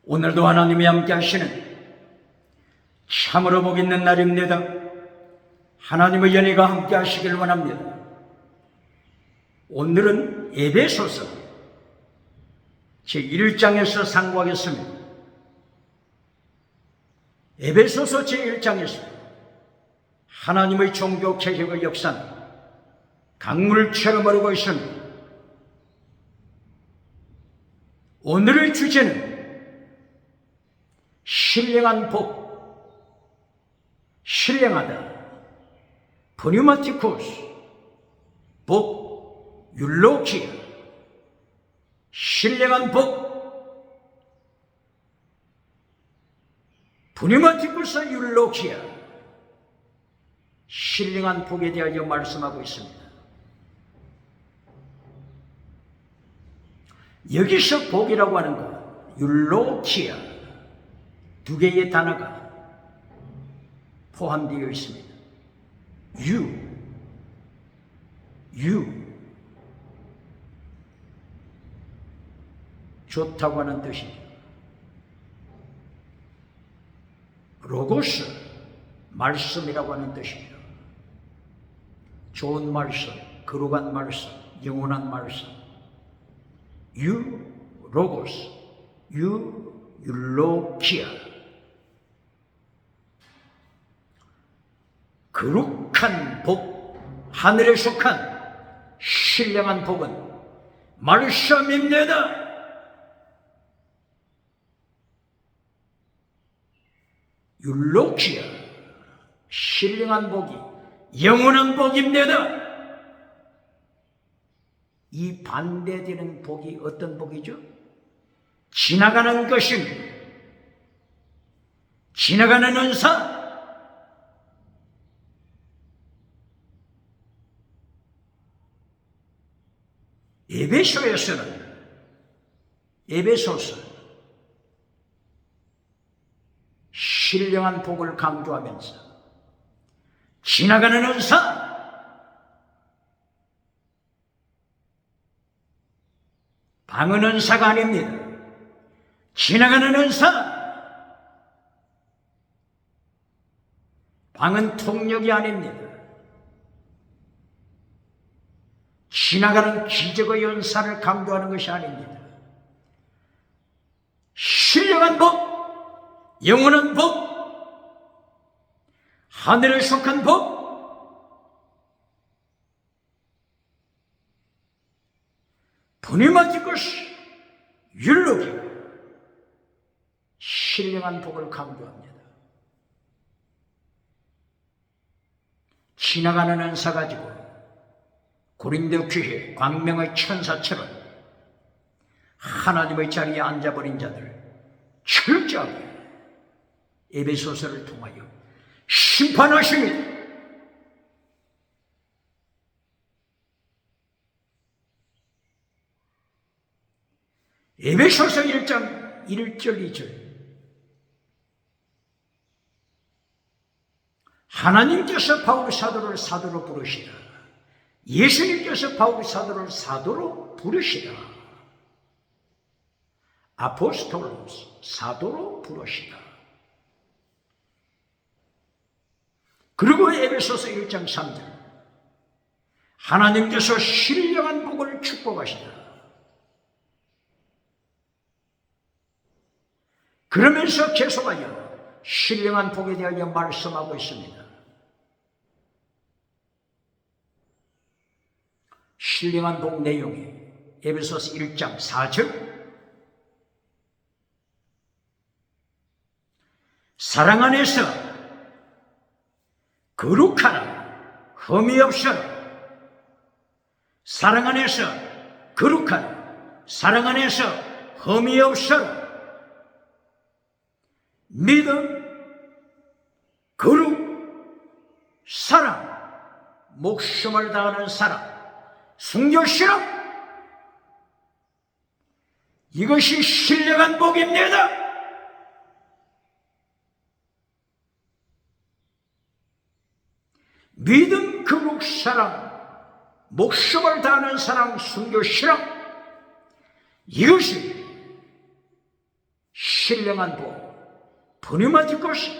오늘도 하나님이 함께 하시는 참으로 복 있는 날입니다. 하나님의 연희가 함께 하시길 원합니다. 오늘은 에베소서 제1장에서 상고하겠습니다. 에베소서 제1장에서 하나님의 종교 개혁의 역사는 강물처럼 흐르고 있습니다. 오늘의 주제는 신령한 복, 신령하다, 프뉴마티코스, 복, 율로키아, 신령한 복, 프뉴마티코스 율로키아, 신령한 복에 대하여 말씀하고 있습니다. 여기서 복이라고 하는 것, 율로키아, 두 개의 단어가 포함되어 있습니다. 좋다고 하는 뜻이죠. 로고스, 말씀이라고 하는 뜻이죠. 좋은 말씀, 거룩한 말씀, 영원한 말씀. 로고스, 율로키아. 거룩한 복, 하늘에 속한 신령한 복은 말씀입니다. 율로키아, 신령한 복이 영원한 복입니다. 이 반대되는 복이 어떤 복이죠? 지나가는 것입니다. 지나가는 은사. 에베소서 신령한 복을 강조하면서 지나가는 은사, 방은 은사가 아닙니다. 지나가는 은사, 방은 통력이 아닙니다. 지나가는 기적의 은사를 강조하는 것이 아닙니다. 신령한 복, 영원한 복, 하늘에 속한 복, 프뉴마티코스 율로키아, 신령한 복을 강조합니다. 지나가는 은사 가지고 고린도 교회 광명의 천사처럼 하나님의 자리에 앉아버린 자들 철저하게 에베소서를 통하여 심판하십니다. 에베소서 1장 1절 2절 하나님께서 바울 사도를 사도로 부르시라. 예수님께서 바울 사도를 사도로 부르시라. 아포스톨로스, 사도로 부르시라. 그리고 에베소서 1장 3절 하나님께서 신령한 복을 축복하시라. 그러면서 계속하여 신령한 복에 대하여 말씀하고 있습니다. 신령한 복 내용이 에베소서 1장 4절 사랑 안에서 거룩하라, 흠이 없어라. 사랑 안에서 거룩하라, 사랑 안에서 흠이 없어라. 믿음, 거룩, 사랑, 목숨을 다하는 사랑, 순교 실험, 이것이 신령한 복입니다. 믿음, 거룩, 사랑, 목숨을 다하는 사랑, 순교 실험, 이것이 신령한 복, pneumatikos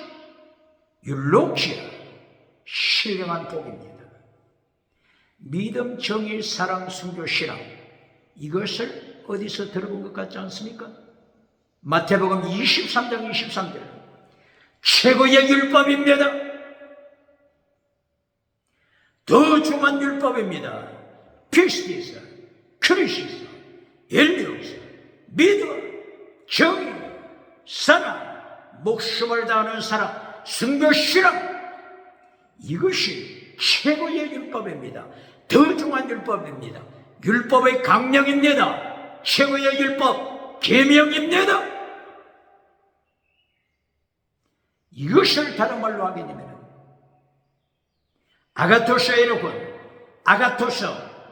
율로키아, 신령한 복입니다. 믿음, 정의, 사랑, 순교, 신앙, 이것을 어디서 들어본 것 같지 않습니까? 마태복음 23장 23절, 최고의 율법입니다. 더 중한 율법입니다. 피스티스, 크리시스, 엘리오스, 믿음, 정의, 사랑, 목숨을 다하는 사랑, 순교, 신앙, 이것이 최고의 율법입니다. 더 중한 율법입니다. 율법의 강령입니다. 최고의 율법, 계명입니다. 이것을 다른 말로 하게 되면 아가토스 에로곤, 아가토스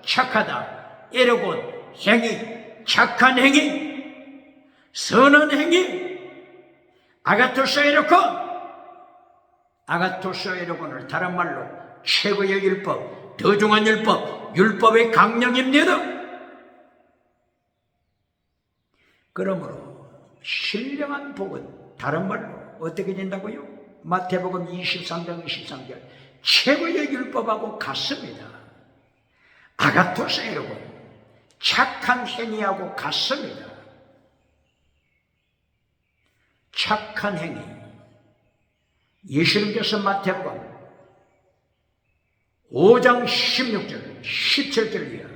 착하다, 에로곤 행위, 착한 행위, 선한 행위, 아가토스 에로곤, 아가토스 에로곤을 다른 말로 최고의 율법, 더 중한 율법, 율법의 강령입니다. 그러므로 신령한 복은 다른 말로 어떻게 된다고요? 마태복음 23장 23절, 최고의 율법하고 같습니다. 아가토스 에로곤, 착한 행위하고 같습니다. 착한 행위, 예수님께서 마태복음 5장 16절, 17절 이하,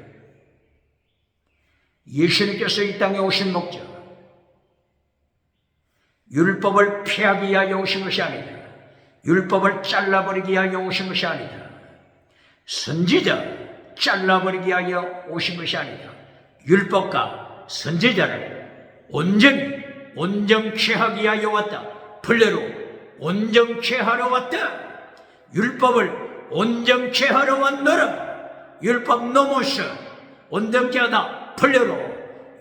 예수님께서 이 땅에 오신 목적, 율법을 폐하기 위하여 오신 것이 아니다. 율법을 잘라버리기 위하여 오신 것이 아니다. 선지자 잘라버리기 위하여 오신 것이 아니다. 율법과 선지자를 온전히 온전케 하기 위하여 왔다. 본래로 온전케 하러 왔다. 율법을 온전케 하러 왔노라. 율법 넘어서 온전케 하다. 본래로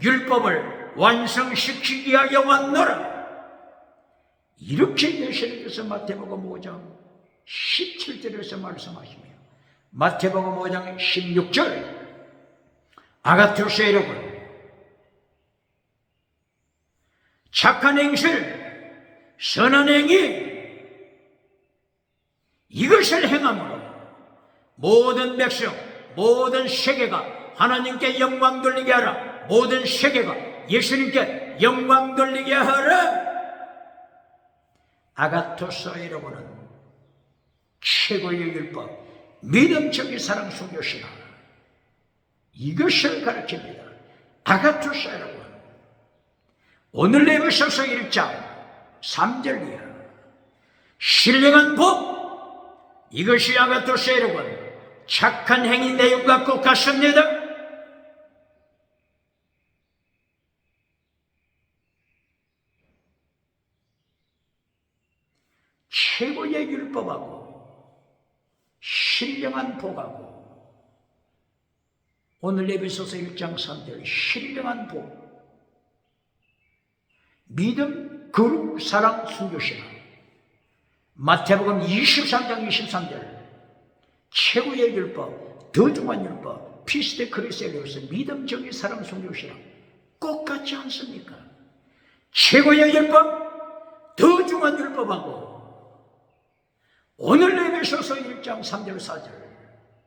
율법을 완성시키기 위하여 왔노라. 이렇게 예수님께서 마태복음 5장 17절에서 말씀하시며, 마태복음 5장 16절, 아가토스 에로곤, 착한 행실, 선한 행위, 이것을 행함으로 모든 백성, 모든 세계가 하나님께 영광 돌리게 하라. 모든 세계가 예수님께 영광 돌리게 하라. 아가토스 에로곤은 최고의 율법, 믿음, 정의, 사랑, 순교, 신앙, 이것을 가르칩니다. 아가토스 에로곤, 오늘 에베소서 1장 3절 이하, 신령한 복, 이것이 아가토스 에로곤, 착한 행위 내용과 꼭 같습니다. 최고의 율법하고 신령한 복하고, 오늘 에베소서 1장 3절 신령한 복, 믿음, 거룩, 사랑, 순교, 신앙, 마태복음 23장 23절 최고의 율법, 더 중한 율법, 피스테 크리스텔리오스, 믿음, 정의, 사랑, 순교, 신앙, 꼭 같지 않습니까? 최고의 율법, 더 중한 율법하고 오늘 에베소서 1장 3절 4절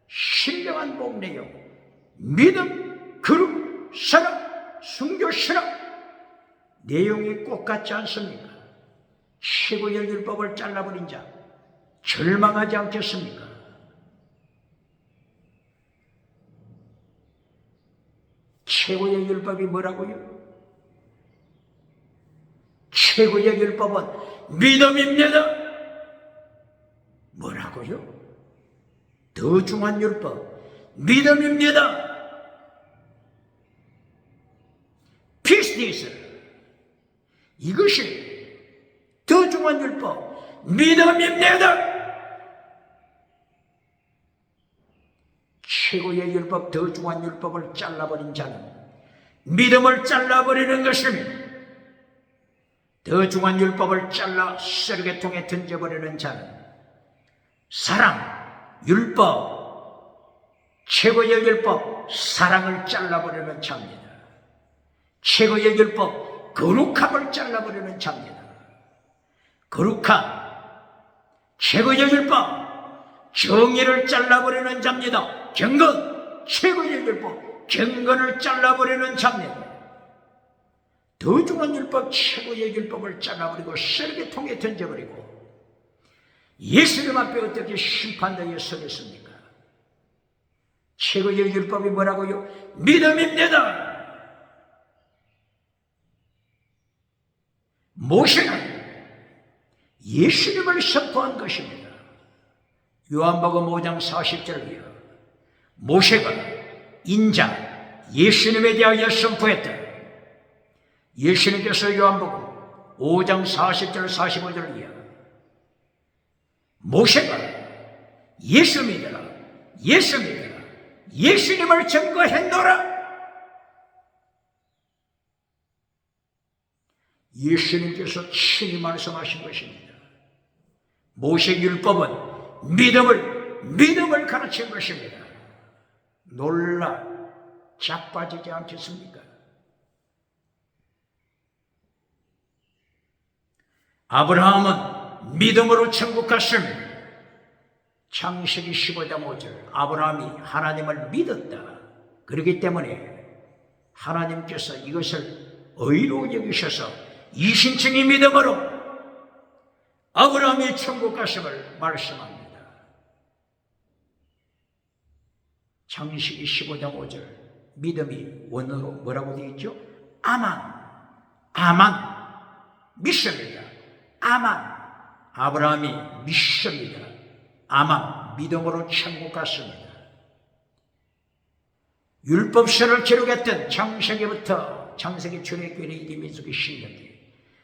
신령한 복 내용, 믿음, 거룩, 사랑, 순교, 신앙, 내용이 꼭 같지 않습니까? 최고의 율법을 잘라버린 자 절망하지 않겠습니까? 최고의 율법이 뭐라고요? 최고의 율법은 믿음입니다. 뭐라고요? 더 중한 율법, 믿음입니다. 피스티스, 이것이 더 중한 율법, 믿음입니다. 최고의 율법, 더 중한 율법을 잘라버린 자는 믿음을 잘라버리는 것입니다. 더 중한 율법을 잘라 쓰레기통에 던져버리는 자는 사랑, 율법, 최고의 율법, 사랑을 잘라버리는 자입니다. 최고의 율법, 거룩함을 잘라버리는 자입니다. 거룩함, 최고의 율법, 정의를 잘라버리는 자입니다. 경건, 최고의 율법, 경건을 잘라버리는 자입니다. 더 중한 율법, 최고의 율법을 잘라버리고 쓰레기통에 던져버리고 예수님 앞에 어떻게 심판대에 서겠습니까? 최고의 율법이 뭐라고요? 믿음입니다. 모세는 예수님을 선포한 것입니다. 요한복음 5장 40절이요. 모세가 인자 예수님에 대하여 선포했다. 예수님께서 요한복음 5장 40절 45절이요. 모세가 예수 믿으라, 예수 믿으라, 예수님을 증거했노라. 예수님께서 친히 말씀하신 것입니다. 모세 율법은 믿음을 가르친 것입니다. 놀라 자빠지지 않겠습니까? 아브라함은 믿음으로 천국 갔습니다. 창세기 15장 5절. 아브라함이 하나님을 믿었다. 그렇기 때문에 하나님께서 이것을 의로 여기셔서 이신층이 믿음으로 아브라함이 천국 갔음을 말씀합니다. 창세기 15장 5절. 믿음이 원어로 뭐라고 되어 있죠? 아만 믿습니다. 아브라함이 믿습니다. 믿음으로 천국 갔습니다. 율법서를 기록했던 창세기 출애굽기 민수기 신명기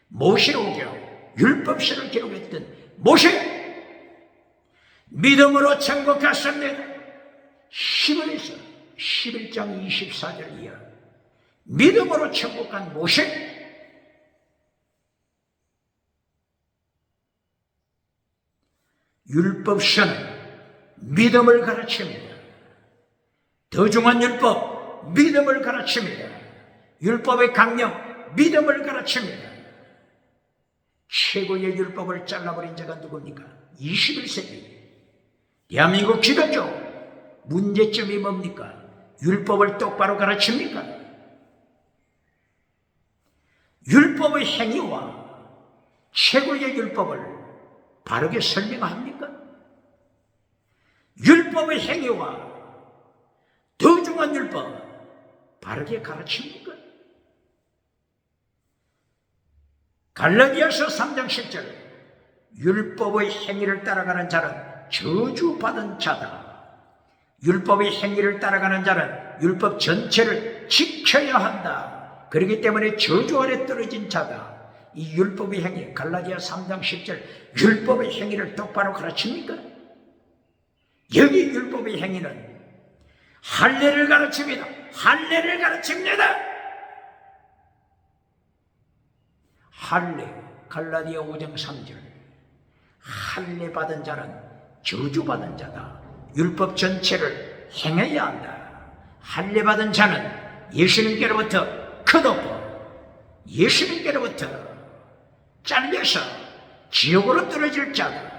모세오경 율법서를 기록했던 모세 믿음으로 천국 갔습니다. 11장 24절 이하 믿음으로 천국 간 모세. 율법서는 믿음을 가르칩니다. 더 중한 율법, 믿음을 가르칩니다. 율법의 강령, 믿음을 가르칩니다. 최고의 율법을 잘라버린 자가 누굽니까? 21세기 대한민국 기독교 문제점이 뭡니까? 율법을 똑바로 가르칩니까? 율법의 행위와 최고의 율법을 바르게 설명합니까? 율법의 행위와 더 중한 율법 바르게 가르칩니까? 갈라디아서 3장 10절 율법의 행위를 따라가는 자는 저주받은 자다. 율법의 행위를 따라가는 자는 율법 전체를 지켜야 한다. 그렇기 때문에 저주 아래 떨어진 자다. 이 율법의 행위, 갈라디아 3장 10절 율법의 행위를 똑바로 가르칩니까? 여기 율법의 행위는 할례를 가르칩니다. 할례를 가르칩니다. 할례, 갈라디아 5장 3절 할례 받은 자는 저주받은 자다. 율법 전체를 행해야 한다. 할례 받은 자는 예수님께로부터 컷오프, 예수님께로부터 잘려서 지옥으로 떨어질 자다.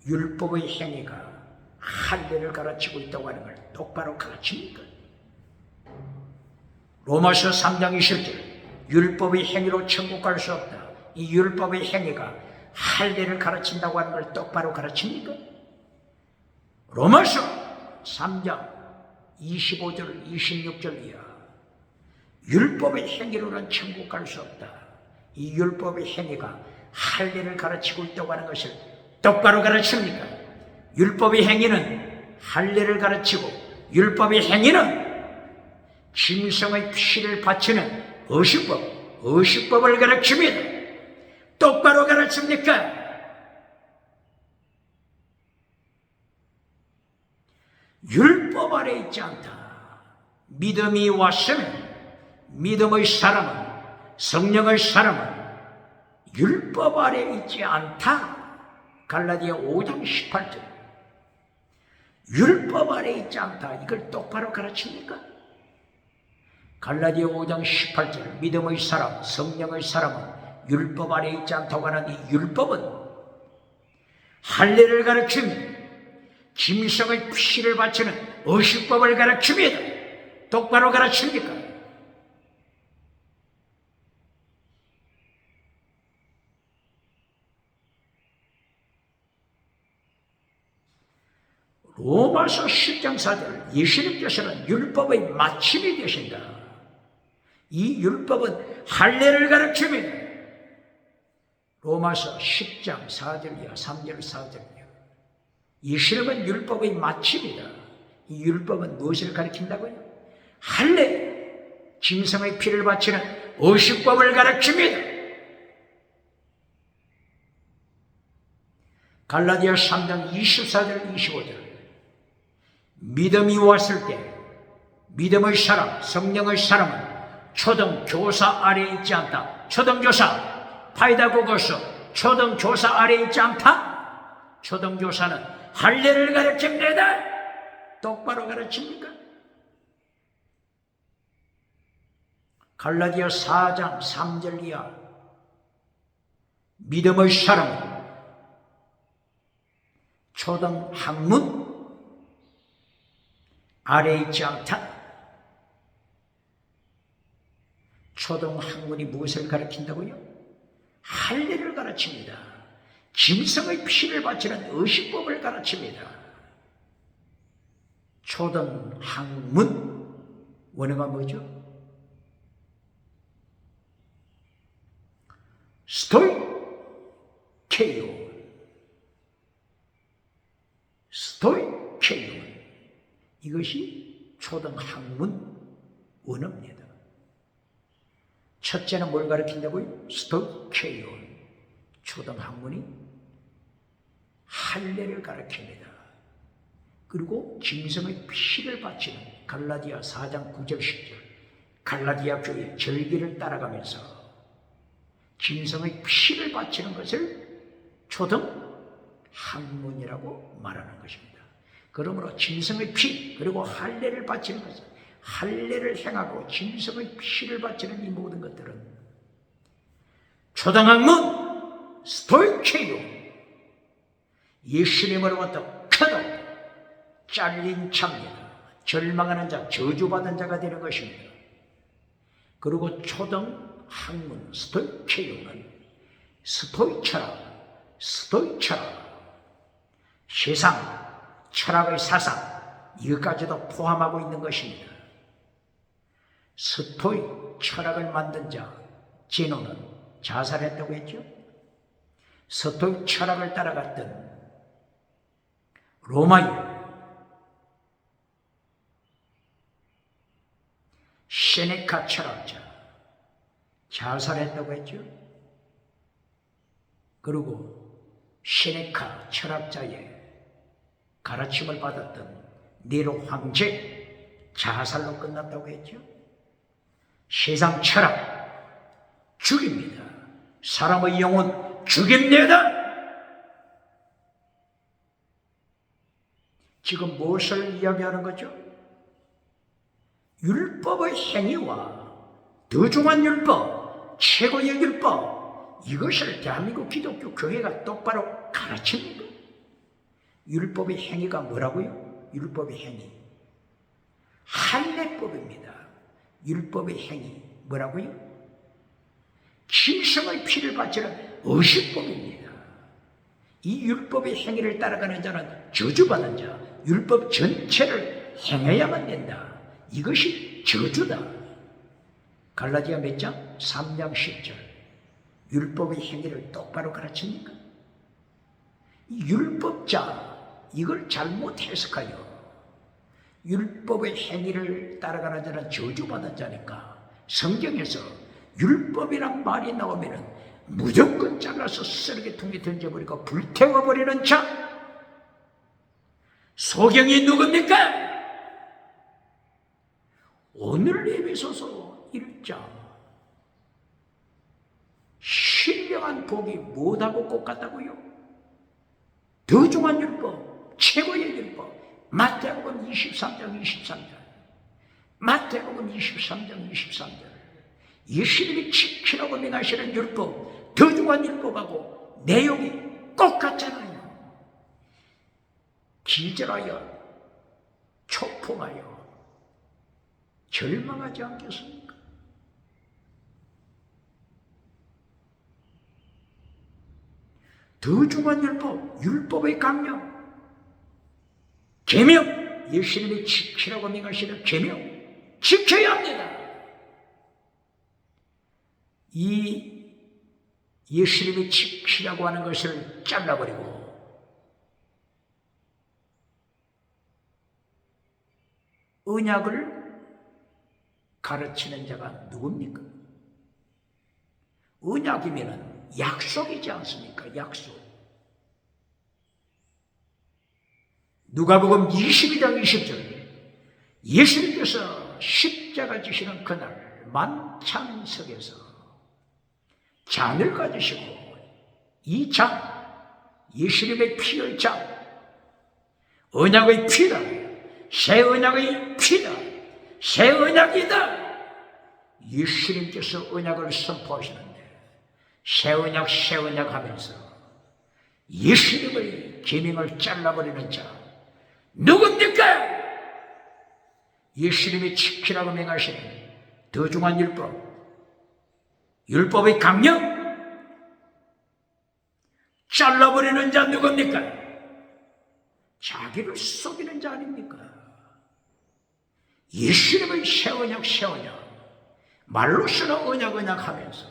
율법의 행위가 할례를 가르치고 있다고 하는 걸 똑바로 가르칩니까? 로마서 3장 20절 율법의 행위로 천국 갈 수 없다. 이 율법의 행위가 할례를 가르친다고 하는 걸 똑바로 가르칩니까? 로마서 3장 25절 26절 이하 율법의 행위로는 천국 갈 수 없다. 이 율법의 행위가 할례를 가르치고 있다고 하는 것을 똑바로 가르칩니까? 율법의 행위는 할례를 가르치고 율법의 행위는 짐승의 피를 바치는 어식법을 가르칩니다. 똑바로 가르칩니까? 율법 아래 있지 않다. 믿음이 왔으면 믿음의 사람은 성령의 사람은 율법 아래 있지 않다. 갈라디아 5장 18절 율법 아래 있지 않다. 이걸 똑바로 가르칩니까? 갈라디아 5장 18절 믿음의 사람, 성령의 사람은 율법 아래 있지 않다고 하는 이 율법은 할례를 가르치며 짐승의 피를 바치는 의식법을 가르칩니다. 똑바로 가르칩니까? 로마서 10장 4절 예수님께서는 율법의 마침이 되신다. 이 율법은 할례를 가르칩니다. 로마서 10장 4절이야 3절 4절이야. 예수님은 율법의 마침이다. 이 율법은 무엇을 가르친다고요? 할례, 짐승의 피를 바치는 의식법을 가르칩니다. 갈라디아 3장 24절 25절 믿음이 왔을 때 믿음의 사람, 성령의 사람은 초등교사 아래에 있지 않다. 초등교사, 파이다고거서 초등교사 아래에 있지 않다. 초등교사는 할례를 가르칩니다. 똑바로 가르칩니까? 갈라디아 4장 3절 이하 믿음의 사람은 초등학문 아래에 있지 않다. 초등학문이 무엇을 가르친다고요? 할례를 가르칩니다. 짐승의 피를 바치는 의식법을 가르칩니다. 초등학문 원어가 뭐죠? 스토이케이온. 스토이케이온. 이것이 초등학문 원어입니다. 첫째는 뭘 가르친다고요? 스토이케이온. 초등학문이 할례를 가르칩니다. 그리고 짐승의 피를 바치는 갈라디아 4장 9절 10절 갈라디아 교회 절기를 따라가면서 짐승의 피를 바치는 것을 초등학문이라고 말하는 것입니다. 그러므로 짐승의 피 그리고 할례를 바치는 것은 할례를 행하고 짐승의 피를 바치는 이 모든 것들은 초등학문 스토이케이온. 예수님으로부터 크고 잘린 자입니다. 절망하는 자, 저주받은 자가 되는 것입니다. 그리고 초등학문 스토이케이온은 스토이철학, 세상 철학의 사상 이것까지도 포함하고 있는 것입니다. 스토이 철학을 만든 자 제노는 자살했다고 했죠. 스토이 철학을 따라갔던 로마의 세네카 철학자 자살했다고 했죠. 그리고 세네카 철학자의 가르침을 받았던 네로 황제 자살로 끝났다고 했죠. 세상 철학 죽입니다. 사람의 영혼 죽입니다. 지금 무엇을 이야기하는 거죠? 율법의 행위와 더 중한 율법, 최고의 율법, 이것을 대한민국 기독교 교회가 똑바로 가르칩니다. 율법의 행위가 뭐라고요? 율법의 행위 할례법입니다. 율법의 행위 뭐라고요? 짐승의 피를 바치는 의식법입니다. 이 율법의 행위를 따라가는 자는 저주받은 자, 율법 전체를 행해야만 된다. 이것이 저주다. 갈라디아 몇 장? 3장 10절. 율법의 행위를 똑바로 가르칩니까? 이 율법자 이걸 잘못 해석하여 율법의 행위를 따라가는 자는 저주받은 자니까 성경에서 율법이란 말이 나오면 무조건 잘라서 쓰레기통에 던져버리고 불태워버리는 자 소경이 누굽니까? 오늘 에베소서 1장 신령한 복이 뭐하고 꼭 같다고요? 더 중한 율법, 최고의 율법 마태복음 23장 23절 마태복음 23장 23절 예수님이 지키라고 명하시는 율법, 더 중한 율법하고 내용이 똑같잖아요. 기절하여 초풍하여 절망하지 않겠습니까? 더 중한 율법, 율법의 강령, 계명, 예수님이 지키라고 명하시는 계명 지켜야 합니다. 이 예수님이 지키라고 하는 것을 잘라버리고 언약을 가르치는 자가 누굽니까? 언약이면 약속이지 않습니까? 약속. 누가복음 22장 20절 예수님께서 십자가 지시는 그날 만찬석에서 잔을 가지시고 이 잔, 예수님의 피의 잔, 언약의 피다, 새 언약의 피다, 새 언약이다. 예수님께서 언약을 선포하시는데 새 언약, 새 언약 하면서 예수님의 계명을 잘라버리는 자 누굽니까? 예수님이 지키라고 명하시는 더 중한 율법, 율법의 강령 잘라버리는 자 누굽니까? 자기를 속이는 자 아닙니까? 예수님의 새 언약, 새 언약 말로서는 언약, 언약 하면서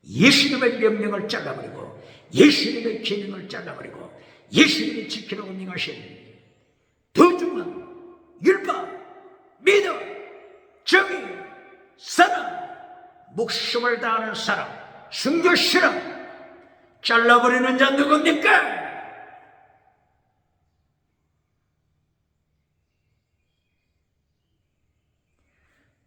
예수님의 명령을 잘라버리고 예수님의 계명을 잘라버리고 예수님이 지키라고 명하신 더 중한 율법, 믿음, 정의, 사랑, 목숨을 다하는 사랑, 순교 실험 잘라버리는 자 누굽니까?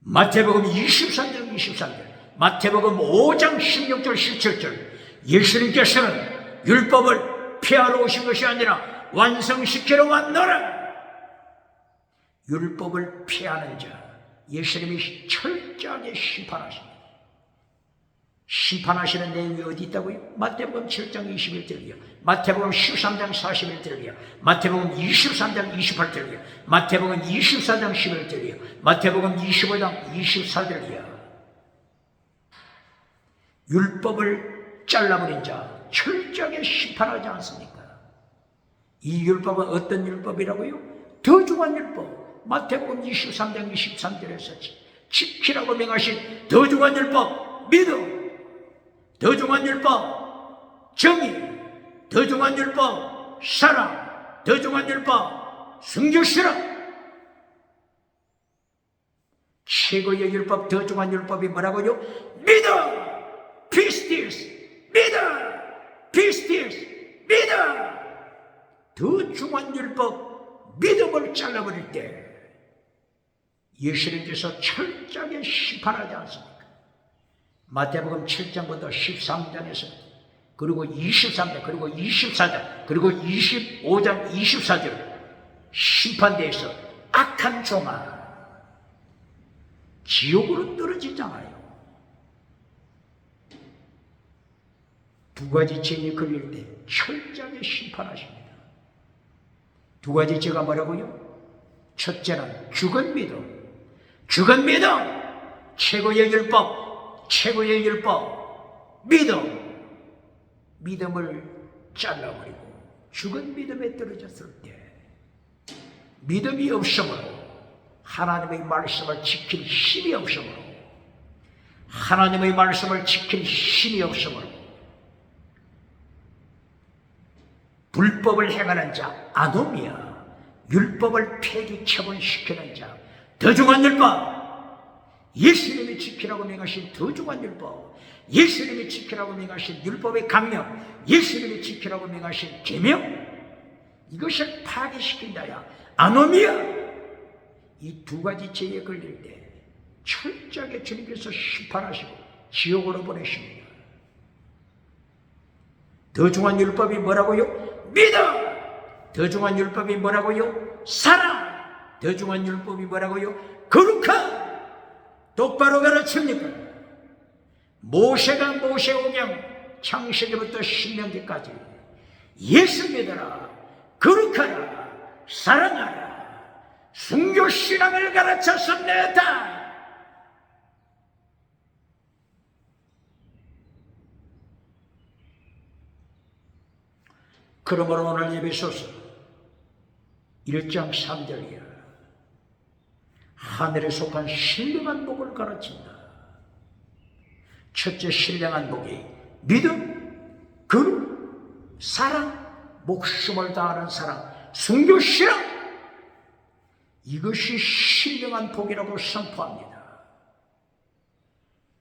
마태복음 23장 23절 마태복음 5장 16절 17절 예수님께서는 율법을 폐하러 오신 것이 아니라 완성시키러 왔노라. 율법을 폐하는 자 예수님이 철저하게 심판하십니다. 심판하시는 내용이 어디 있다고요? 마태복음 7장 21절이요, 마태복음 13장 41절이요, 마태복음 23장 28절이요, 마태복음 24장 11절이요, 마태복음 25장 24절이요. 율법을 잘라버린 자 철저하게 심판하지 않습니까? 이 율법은 어떤 율법이라고요? 더 중한 율법. 마태복음 23장 23절에서 지키라고 명하신 더 중한 율법, 믿음, 더 중한 율법, 정의, 더 중한 율법, 사랑, 더 중한 율법, 순교실험. 최고의 율법, 더 중한 율법이 뭐라고요? 믿음, 피스티스, 믿음, 피스티스, 믿음. 더 중한 율법, 믿음을 잘라버릴 때 예수님께서 철저하게 심판하지 않습니까? 마태복음 7장부터 13장에서 그리고 23장 그리고 24장 그리고 25장 24절 심판대에서 악한 종아 지옥으로 떨어지잖아요. 두 가지 죄에 걸릴 때 철저하게 심판하십니다. 두 가지 죄가 뭐라고요? 첫째는 죽은 믿음. 죽은 믿음, 최고의 율법, 최고의 율법, 믿음. 믿음을 잘라버리고 죽은 믿음에 떨어졌을 때 믿음이 없으므로 하나님의 말씀을 지킬 힘이 없으므로 하나님의 말씀을 지킬 힘이 없으므로 불법을 행하는 자 아노미아, 율법을 폐기 처분시키는 자 더 중한 율법, 예수님이 지키라고 명하신 더 중한 율법, 예수님이 지키라고 명하신 율법의 강령, 예수님이 지키라고 명하신 계명, 이것을 파괴시킨 자야 아노미아. 이 두 가지 죄에 걸릴 때 철저하게 주님께서 심판하시고 지옥으로 보내십니다. 더 중한 율법이 뭐라고요? 믿음. 더 중한 율법이 뭐라고요? 사랑. 더 중한 율법이 뭐라고요? 거룩한 똑바로 가르칩니까? 모세가 모세오경 창세기부터 신명기까지 예수 믿어라, 거룩하라, 사랑하라, 순교신앙을 가르쳤습니다. 그러므로 오늘 에베소서 1장 3절이야. 하늘에 속한 신령한 복을 가르친다. 첫째 신령한 복이 믿음, 거룩, 사랑, 목숨을 다하는 사랑, 순교신앙. 이것이 신령한 복이라고 선포합니다.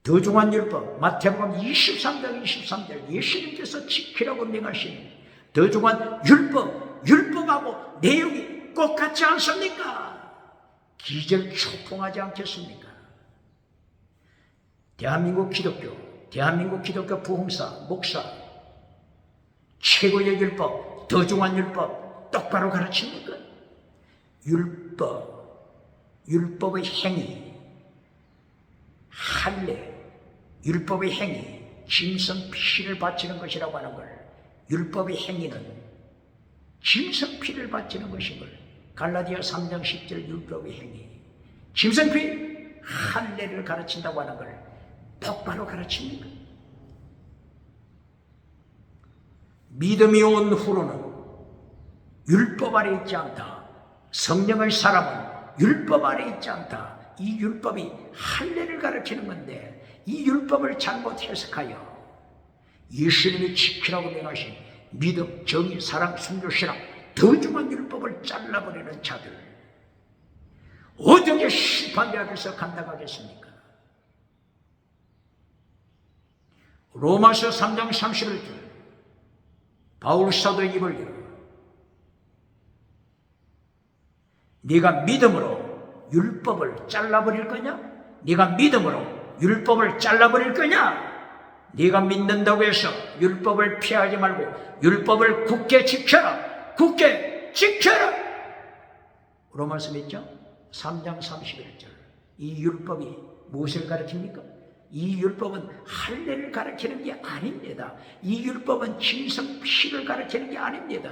더 중한 율법 마태복음 23장 23절 예수님께서 지키라고 명하신 더 중한 율법하고 내용이 똑같지 않습니까? 기절초풍하지 않겠습니까? 대한민국 기독교 부흥사, 목사 최고의 율법, 더 중한 율법 똑바로 가르칩니까? 율법의 행위, 할례, 율법의 행위, 짐승 피를 바치는 것이라고 하는 걸, 율법의 행위는 짐승 피를 바치는 것인 걸, 갈라디아 3장 10절 율법의 행위, 짐승 피, 할례를 가르친다고 하는 걸 똑바로 가르칩니까? 믿음이 온 후로는 율법 아래 있지 않다. 성령의 사람은 율법 아래 있지 않다. 이 율법이 할례를 가르치는 건데 이 율법을 잘못 해석하여 예수님이 지키라고 명하신 믿음, 정의, 사랑, 순교신앙 더 중한 율법을 잘라버리는 자들 어떻게 심판대 앞에서 감당하겠습니까? 로마서 3장 31절 바울 사도의 입을 열어 네가 믿음으로 율법을 잘라버릴 거냐? 네가 믿음으로 율법을 잘라버릴 거냐? 네가 믿는다고 해서 율법을 피하지 말고 율법을 굳게 지켜라. 굳게 지켜라. 로마서 몇 장? 3장 31절. 이 율법이 무엇을 가르칩니까? 이 율법은 할례를 가르치는 게 아닙니다. 이 율법은 짐승 피를 가르치는 게 아닙니다.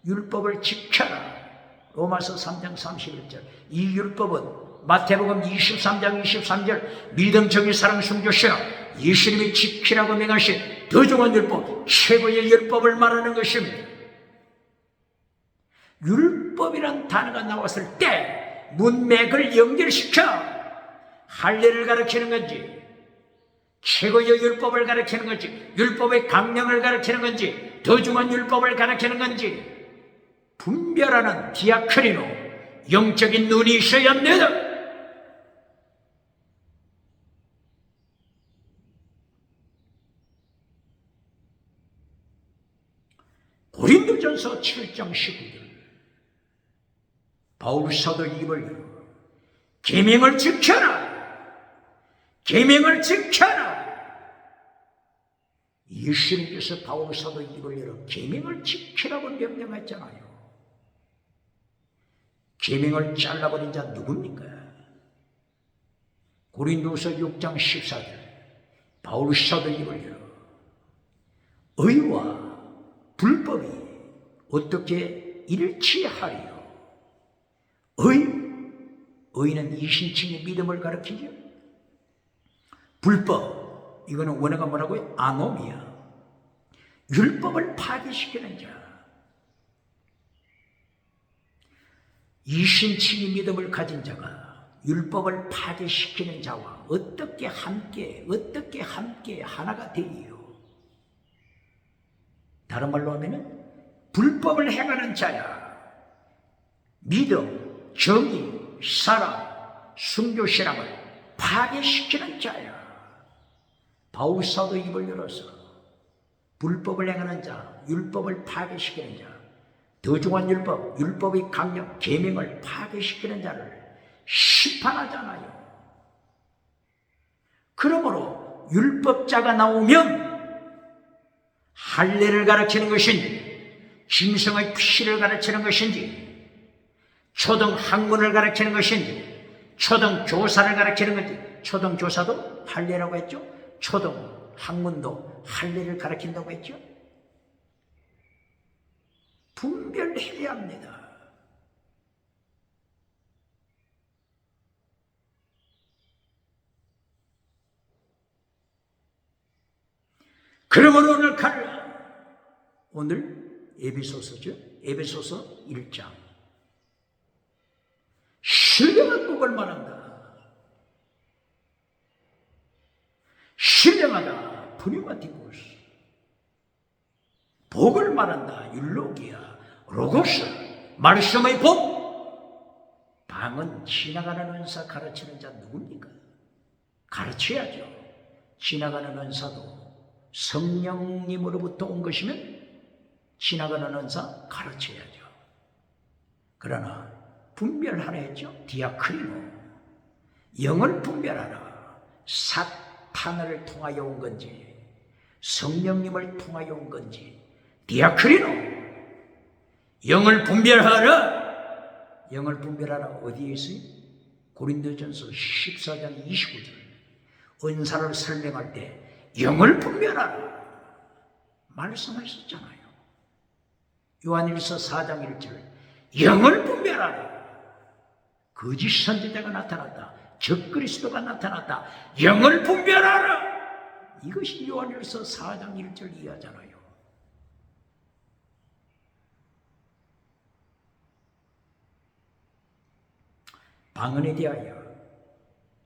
율법을 지켜라. 로마서 3장 31절. 이 율법은 마태복음 23장 23절 믿음, 정의, 사랑, 순교신앙 예수님이 지키라고 명하신 더 중한 율법, 최고의 율법을 말하는 것입니다. 율법이란 단어가 나왔을 때 문맥을 연결시켜 할례를 가르치는 건지 최고의 율법을 가르치는 건지 율법의 강령을 가르치는 건지 더 중한 율법을 가르치는 건지 분별하는 디아크리노 영적인 눈이 있어야 합니다. 고린도전서 7장 19절 바울 사도 입을 열어 계명을 지켜라. 계명을 지켜라. 예수님께서 바울 사도 입을 열어 계명을 지키라고 명령했잖아요. 계명을 잘라버린 자 누굽니까? 고린도서 6장 14절 바울 사도 입을 열어 의와 불법이 어떻게 일치하리요? 의는 이신칭의 믿음을 가리키죠. 불법, 이거는 원어가 뭐라고요? 아노미야. 율법을 파괴시키는 자. 이신칭의 믿음을 가진 자가 율법을 파괴시키는 자와 어떻게 함께 하나가 되리요? 다른 말로 하면은 불법을 행하는 자야. 믿음, 정의, 사랑, 순교신앙을 파괴시키는 자야. 바울 사도 입을 열어서 불법을 행하는 자, 율법을 파괴시키는 자, 더 중한 율법, 율법의 강령, 계명을 파괴시키는 자를 심판하잖아요. 그러므로 율법자가 나오면 할례를 가르치는 것인지 짐승의 피를 가르치는 것인지 초등 학문을 가르치는 것인지 초등교사를 가르치는 건지, 초등교사도 할례라고 했죠. 초등학문도 할례를 가르친다고 했죠. 분별해야 합니다. 그러므로 오늘 오늘 에베소서죠. 에베소서 1장. 신령한 복을 말한다. 신령하다. 프리마티쿠스. 복을 말한다. 율로기야. 로고스. 말씀의 복. 방은 지나가는 은사 가르치는 자 누굽니까? 가르쳐야죠. 지나가는 은사도 성령님으로부터 온 것이면 지나가는 은사 가르쳐야죠. 그러나 분별하라 했죠. 디아크리노. 영을 분별하라. 사탄을 통하여 온 건지 성령님을 통하여 온 건지. 디아크리노. 영을 분별하라. 영을 분별하라. 어디에 있어요? 고린도전서 14장 29절. 은사를 설명할 때 영을 분별하라 말씀하셨잖아요. 요한일서 4장 1절. 영을 분별하라. 거짓 선지자가 나타났다. 적그리스도가 나타났다. 영을 분별하라. 이것이 요한일서 4장 1절 이하잖아요. 방언에 대하여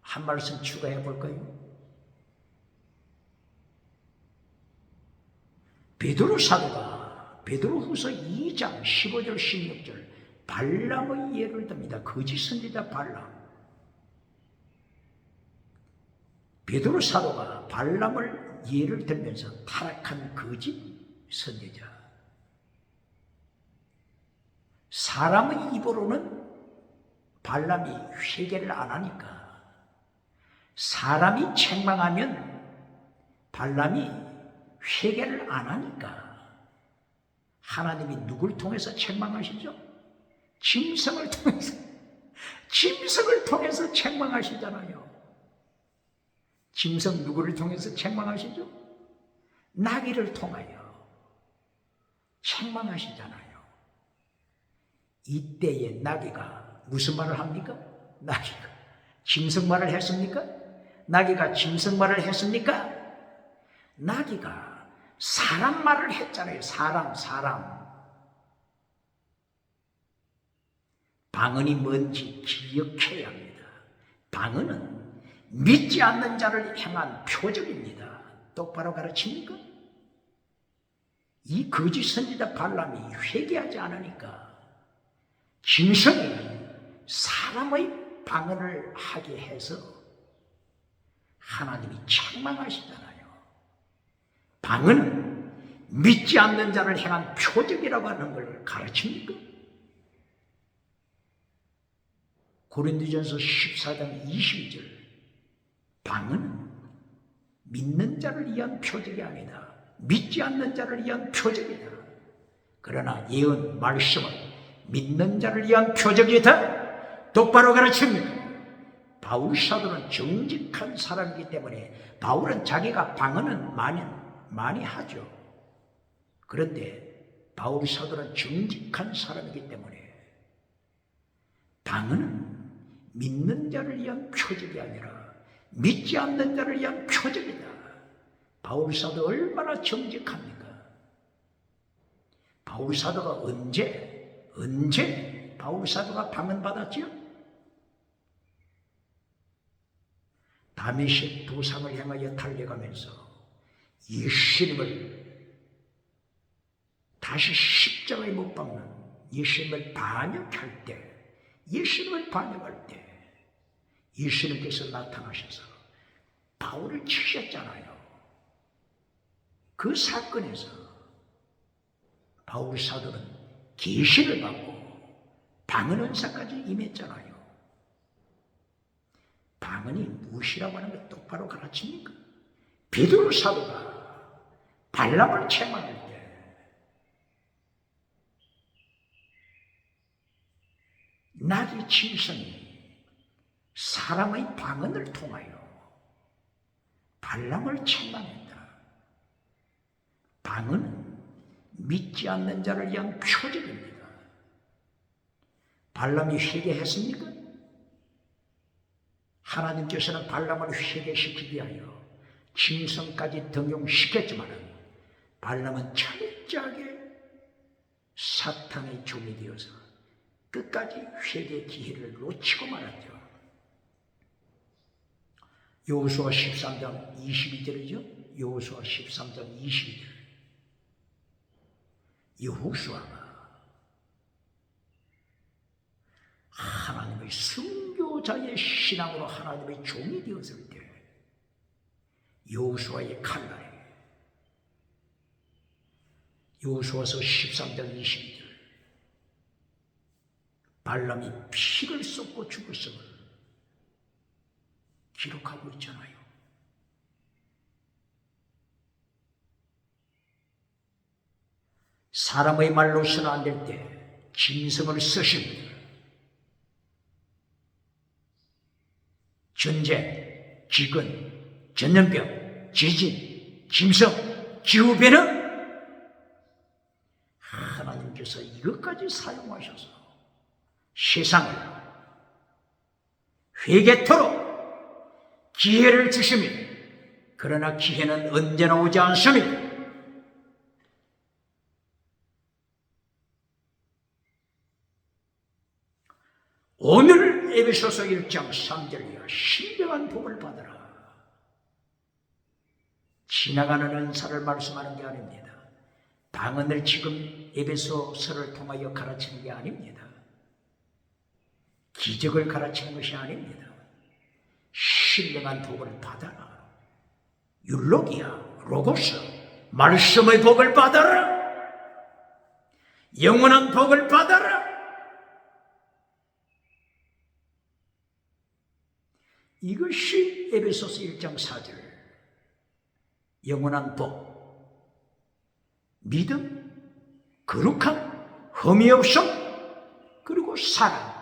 한 말씀 추가해 볼까요? 베드로 사도가 베드로후서 2장 15절 16절 발람의 예를 듭니다. 거짓 선지자 발람. 베드로 사도가 발람을 예를 들면서 타락한 거짓 선지자. 사람의 입으로는 발람이 회개를 안 하니까, 사람이 책망하면 발람이 회개를 안 하니까 하나님이 누굴 통해서 책망하시죠? 짐승을 통해서 책망하시잖아요. 짐승 누구를 통해서 책망하시죠? 나귀를 통하여 책망하시잖아요. 이때에 나귀가 무슨 말을 합니까? 나귀가 짐승 말을 했습니까? 나귀가 짐승 말을 했습니까? 나귀가 사람 말을 했잖아요. 사람. 방언이 뭔지 기억해야 합니다. 방언은 믿지 않는 자를 향한 표적입니다. 똑바로 가르칩니까? 이 거짓 선지자 발람이 회개하지 않으니까 짐승이 사람의 방언을 하게 해서 하나님이 책망하시잖아요. 방언은 믿지 않는 자를 향한 표적이라고 하는 걸 가르칩니까? 고린도전서 14장 22절. 방언은 믿는 자를 위한 표적이 아니다. 믿지 않는 자를 위한 표적이다. 그러나 예언 말씀은 믿는 자를 위한 표적이다. 똑바로 가르칩니다. 바울 사도는 정직한 사람이기 때문에 바울은 자기가 방언은 많이 하죠. 그런데 바울 사도는 정직한 사람이기 때문에 방언은 믿는 자를 위한 표적이 아니라 믿지 않는 자를 위한 표적이다. 바울 사도 얼마나 정직합니까? 바울 사도가 언제 바울 사도가 방언 받았지요? 다메섹 도상을 향하여 달려가면서 예수님을 다시 십자가에 못 박는 예수님을 반역할 때, 예수님께서 나타나셔서 바울을 치셨잖아요. 그 사건에서 바울 사도는 계시를 받고 방언 은사까지 임했잖아요. 방언이 무엇이라고 하는 걸 똑바로 가르칩니까? 베드로 사도가 발람을 책망할 때 나귀 짐승이 사람의 방언을 통하여 발람을 책망했다. 방언은 믿지 않는 자를 위한 표적입니다. 발람이 회개했습니까? 하나님께서는 발람을 회개시키기 위하여 짐승까지 등용시켰지만 발람은 철저하게 사탄의 종이 되어서 끝까지 회개 기회를 놓치고 말았죠. 여호수아 13장 22절이죠. 여호수아 13장 22절. 여호수아가 하나님의 순교자의 신앙으로 하나님의 종이 되었을 때 여호수아의 칼날에 여호수아서 13장 22절 발람이 피를 쏟고 죽었음을 기록하고 있잖아요. 사람의 말로서는 안 될 때 짐승을 쓰십니다. 전쟁, 기근, 전염병, 지진, 짐승, 기후변화 하나님께서 이것까지 사용하셔서 세상을 회개토록 기회를 주십니다. 그러나 기회는 언제나 오지 않습니다. 오늘 에베소서 1장 3절이야. 신령한 복을 받아라. 지나가는 은사를 말씀하는 게 아닙니다. 방언을 지금 에베소서를 통하여 가르치는 게 아닙니다. 기적을 가르치는 것이 아닙니다. 신령한 복을 받아라. 율로기야, 로고스, 말씀의 복을 받아라. 영원한 복을 받아라. 이것이 에베소서 1장 4절. 영원한 복. 믿음, 거룩함, 흠이 없음, 그리고 사랑,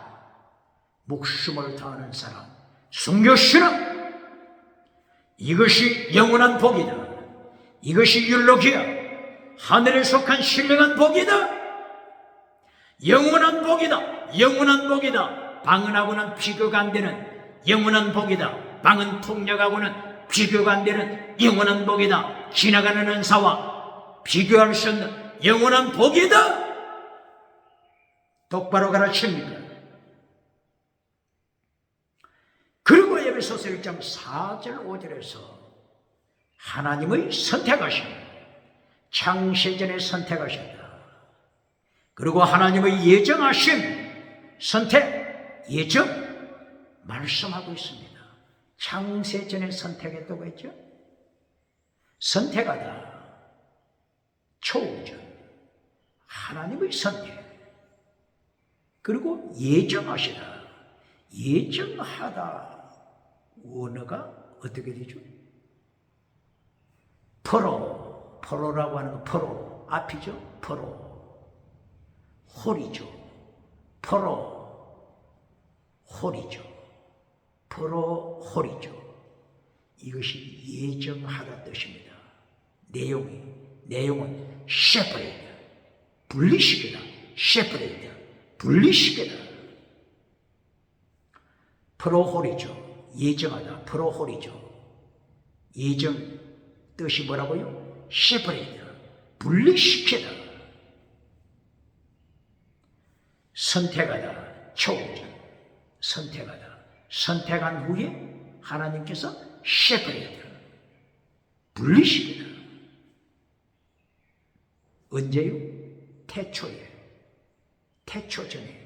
목숨을 다하는 사람, 순교신앙. 이것이 영원한 복이다. 이것이 율로기야, 하늘에 속한 신령한 복이다. 영원한 복이다. 영원한 복이다. 방언하고는 비교가 안 되는 영원한 복이다. 방언 통역하고는 비교가 안 되는 영원한 복이다. 지나가는 은사와 비교할 수 없는 영원한 복이다. 똑바로 가르칩니다. 그리고 에베소서 1장 4절 5절에서 하나님의 선택하심, 창세전에 선택하셨다. 그리고 하나님의 예정하심, 선택, 예정 말씀하고 있습니다. 창세전에 선택했다고 했죠? 선택하다, 초우전, 하나님의 선택, 그리고 예정하시다. 예정하다 원어가 어떻게 되죠? 포로라고 하는 거 포로 앞이죠? 포로 홀이죠. 포로 홀이죠. 포로 홀이죠. 이것이 예정하다 뜻입니다. 내용은 separate, 분리시키다, separate, 분리시키다. 프로홀이죠. 예정하다. 프로홀이죠. 예정 뜻이 뭐라고요? separate, 분리시키다. 선택하다. 초우전. 선택하다. 선택한 후에 하나님께서 separate, 분리시키다. 언제요? 태초에. 태초 전에.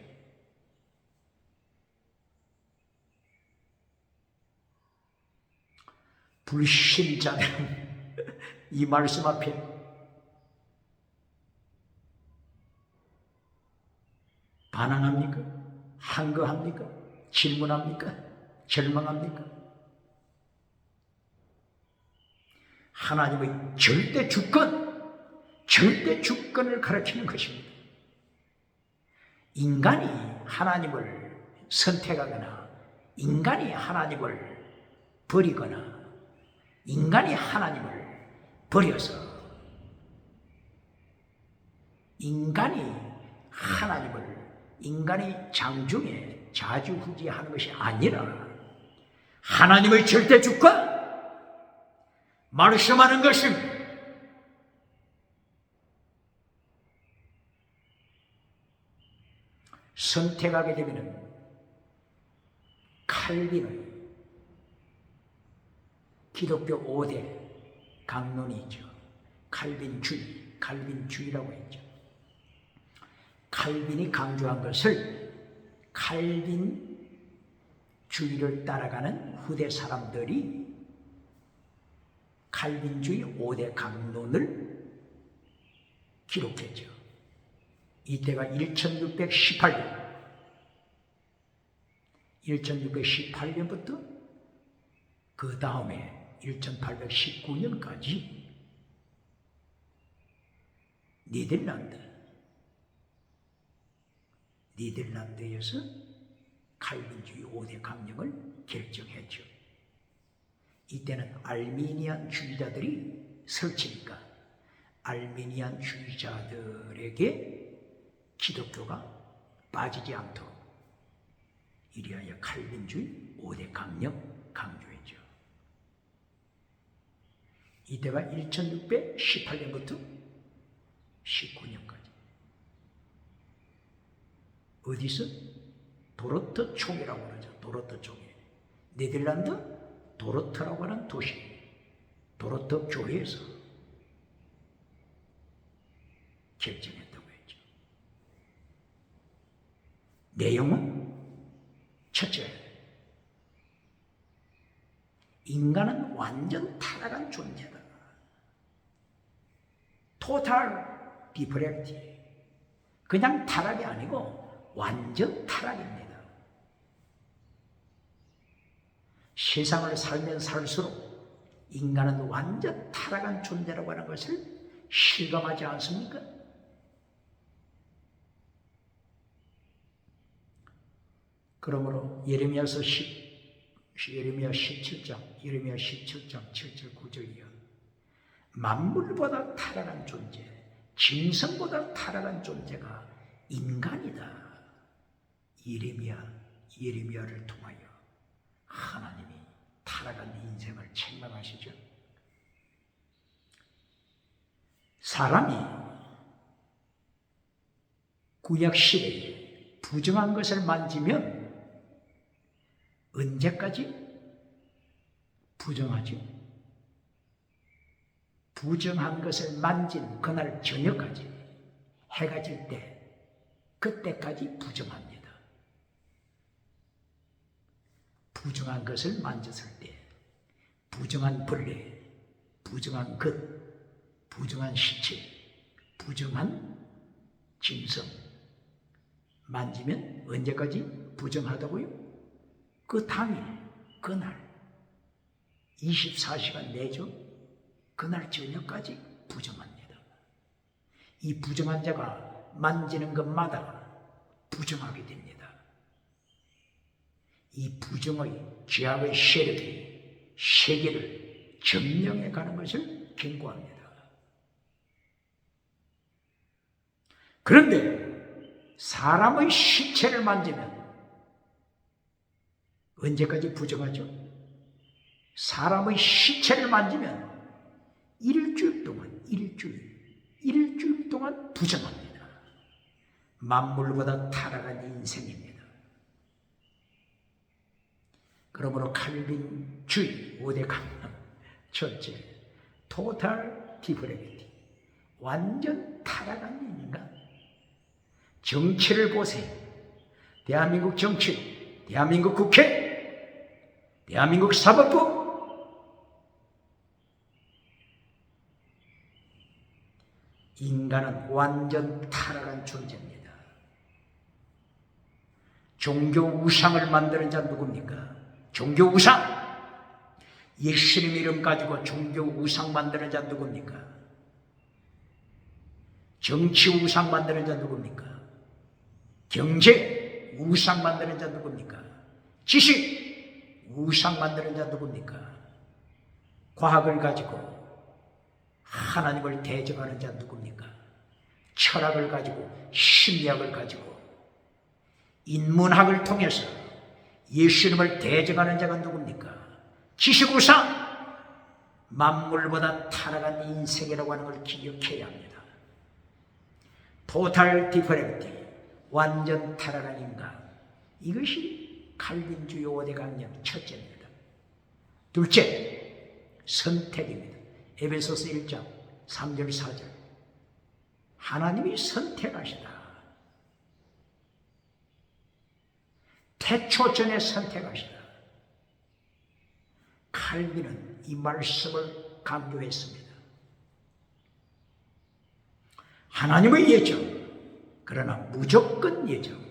불신자는 이 말씀 앞에 반항합니까? 항거합니까? 질문합니까? 절망합니까? 하나님의 절대 주권을 가르치는 것입니다. 인간이 하나님을 선택하거나 인간이 하나님을 버리거나 인간이 하나님을 버려서 인간이 하나님을 인간이 장중에 자주후지하는 것이 아니라 하나님의 절대주권 말씀하는 것입니다. 선택하게 되면 칼빈의 기독교 5대 강론이 있죠. 칼빈주의라고 했죠. 칼빈이 강조한 것을 칼빈주의를 따라가는 후대 사람들이 칼빈주의 5대 강론을 기록했죠. 이때가 1618년. 1618년부터 그 다음에 1819년까지 니들란드에서 칼빈주의 5대 강령을 결정했죠. 이때는 알미니안 주의자들이 설치니까 알미니안 주의자들에게 기독교가 빠지지 않도록 이리하여 칼빈주의 5대 강령 강조했죠. 이때가 1618년부터 19년까지. 어디서? 도르트 총회라고 그러죠. 도르트 총회. 네덜란드 도르트라고 하는 도시. 도르트 교회에서 결정했다고 했죠. 내용은 첫째, 인간은 완전 타락한 존재다. 토탈 디프렉티. 그냥 타락이 아니고 완전 타락입니다. 세상을 살면 살수록 인간은 완전 타락한 존재라고 하는 것을 실감하지 않습니까? 그러므로 예레미야 17장 7절 9절이요. 만물보다 타락한 존재, 짐승보다 타락한 존재가 인간이다. 예레미야를 통하여 하나님이 타락한 인생을 책망하시죠. 사람이 구약시대에 부정한 것을 만지면 언제까지 부정하죠? 부정한 것을 만진 그날 저녁까지, 해가 질 때, 그때까지 부정합니다. 부정한 것을 만졌을 때, 부정한 벌레, 부정한 것, 부정한 시체, 부정한 짐승 만지면 언제까지 부정하다고요? 그 당일, 그날 24시간 내죠. 그날 저녁까지 부정합니다. 이 부정한 자가 만지는 것마다 부정하게 됩니다. 이 부정의 죄악의 세력이 세계를 점령해 가는 것을 경고합니다. 그런데 사람의 시체를 만지면 언제까지 부정하죠? 사람의 시체를 만지면 일주일 동안 부정합니다. 만물보다 타락한 인생입니다. 그러므로 칼빈주의 5대 강령, 첫째, 토탈 디프레비티, 완전 타락한 인간. 정치를 보세요. 대한민국 정치, 대한민국 국회, 대한민국 사법부, 인간은 완전 타락한 존재입니다. 종교 우상을 만드는 자 누굽니까? 종교 우상! 예수님 이름 가지고 종교 우상 만드는 자 누굽니까? 정치 우상 만드는 자 누굽니까? 경제 우상 만드는 자 누굽니까? 지식 우상 만드는 자 누굽니까? 과학을 가지고 하나님을 대적하는 자 누굽니까? 철학을 가지고 심리학을 가지고 인문학을 통해서 예수님을 대적하는 자가 누굽니까? 지식우상, 만물보다 타락한 인생이라고 하는 걸 기억해야 합니다. 토탈 디퍼런티, 완전 타락한 인간. 이것이 칼빈주의 5대 강령 첫째입니다. 둘째, 선택입니다. 에베소서 1장 3절 4절. 하나님이 선택하시다. 태초 전에 선택하시다. 칼빈은 이 말씀을 강조했습니다. 하나님의 예정, 그러나 무조건 예정.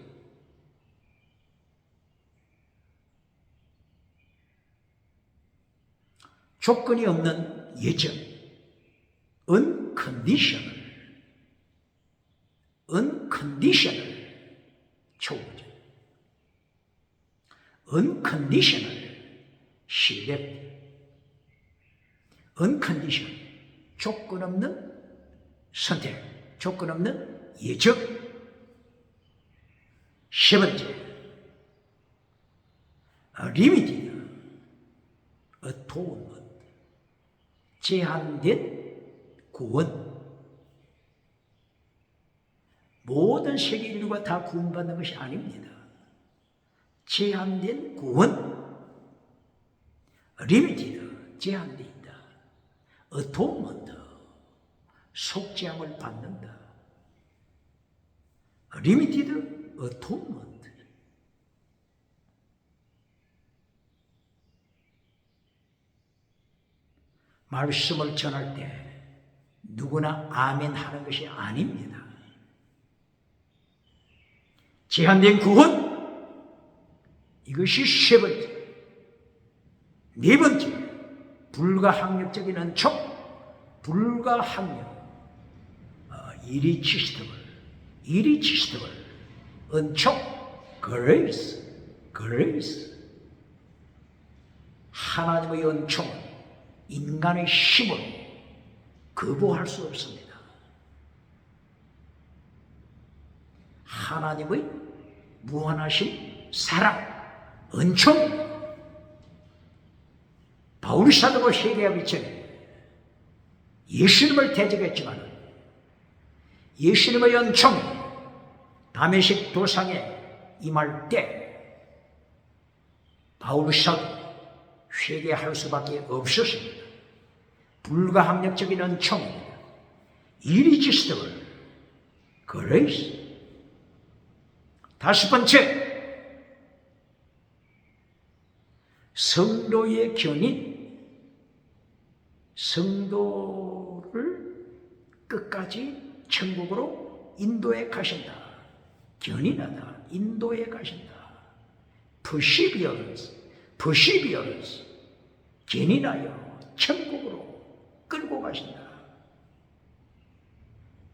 조건이 없는 예정, unconditional 초보죠. unconditional 신뢰, unconditional 조건 없는 선택, 조건 없는 예정. 세 번째, limited atonement, 제한된 구원. 모든 세계 인류가 다 구원받는 것이 아닙니다. 제한된 구원, limited, 제한되어 있다. atonement, 속죄함을 받는다. limited atonement. 말씀을 전할 때 누구나 아멘 하는 것이 아닙니다. 제한된 구원, 이것이 세 번째. 네 번째, 불가항력적인 은총, 불가항력, irresistible 은총, grace. 하나님의 은총은 인간의 힘으로 거부할 수 없습니다. 하나님의 무한하신 사랑, 은총. 바울 사도가 세계에 비쳐 예수님을 대적했지만 예수님의 은총이 다메섹 도상에 임할 때 바울 사도 회개할 수밖에 없었습니다. 불가항력적인 은총입니다. irresistible grace. 다섯 번째, 성도의 견인. 성도를 끝까지 천국으로 인도해 가신다. 견인하다, 인도해 가신다. perseverance, 견인하여 천국으로 끌고 가신다.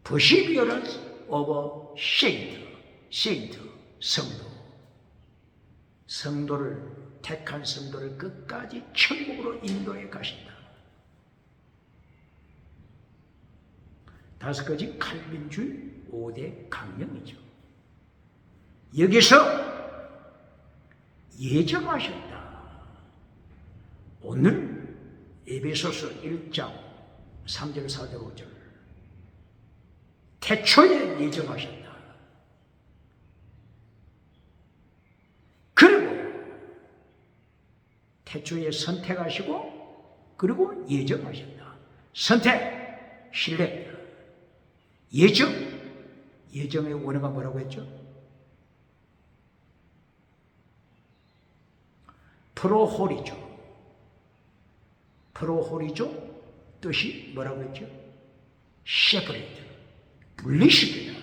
perseverance of saint, 성도를, 택한 성도를 끝까지 천국으로 인도해 가신다. 다섯 가지 칼빈주의 5대 강령이죠. 여기서 예정하셨다. 오늘 에베소서 1장 3절 4절 5절 태초에 예정하셨다. 그리고 태초에 선택하시고 그리고 예정하셨다. 선택, 신뢰, 예정. 예정의 원어가 뭐라고 했죠? 프로홀이죠. 뜻이 뭐라고 했죠? separate, 분리시키다.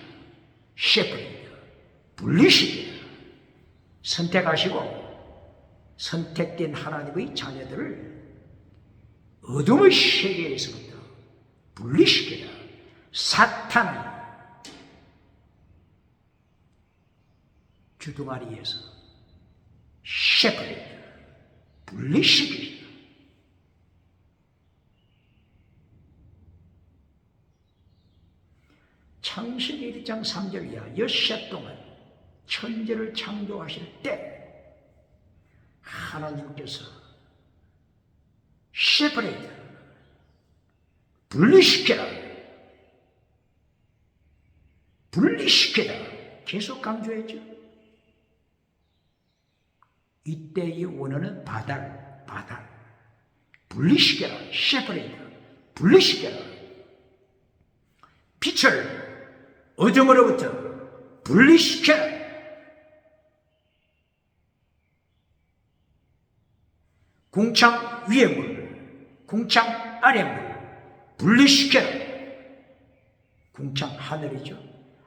separate, 분리시키다. 선택하시고 선택된 하나님의 자녀들을 어둠의 세계에서부터 분리시키다. 사탄의 주둥아리에서 separate, 분리시키시라. 창세기 1장 3절이야. 엿새 동안 천지를 창조하실 때 하나님께서 세퍼레이트, 분리시켜라, 분리시켜라 계속 강조했죠. 이때의 원어는 바달, 분리시켜라, 세퍼레이트, 분리시켜라. 빛을 어둠으로부터 분리시켜라. 궁창 위의 물, 궁창 아래 물 분리시켜라. 궁창 하늘이죠.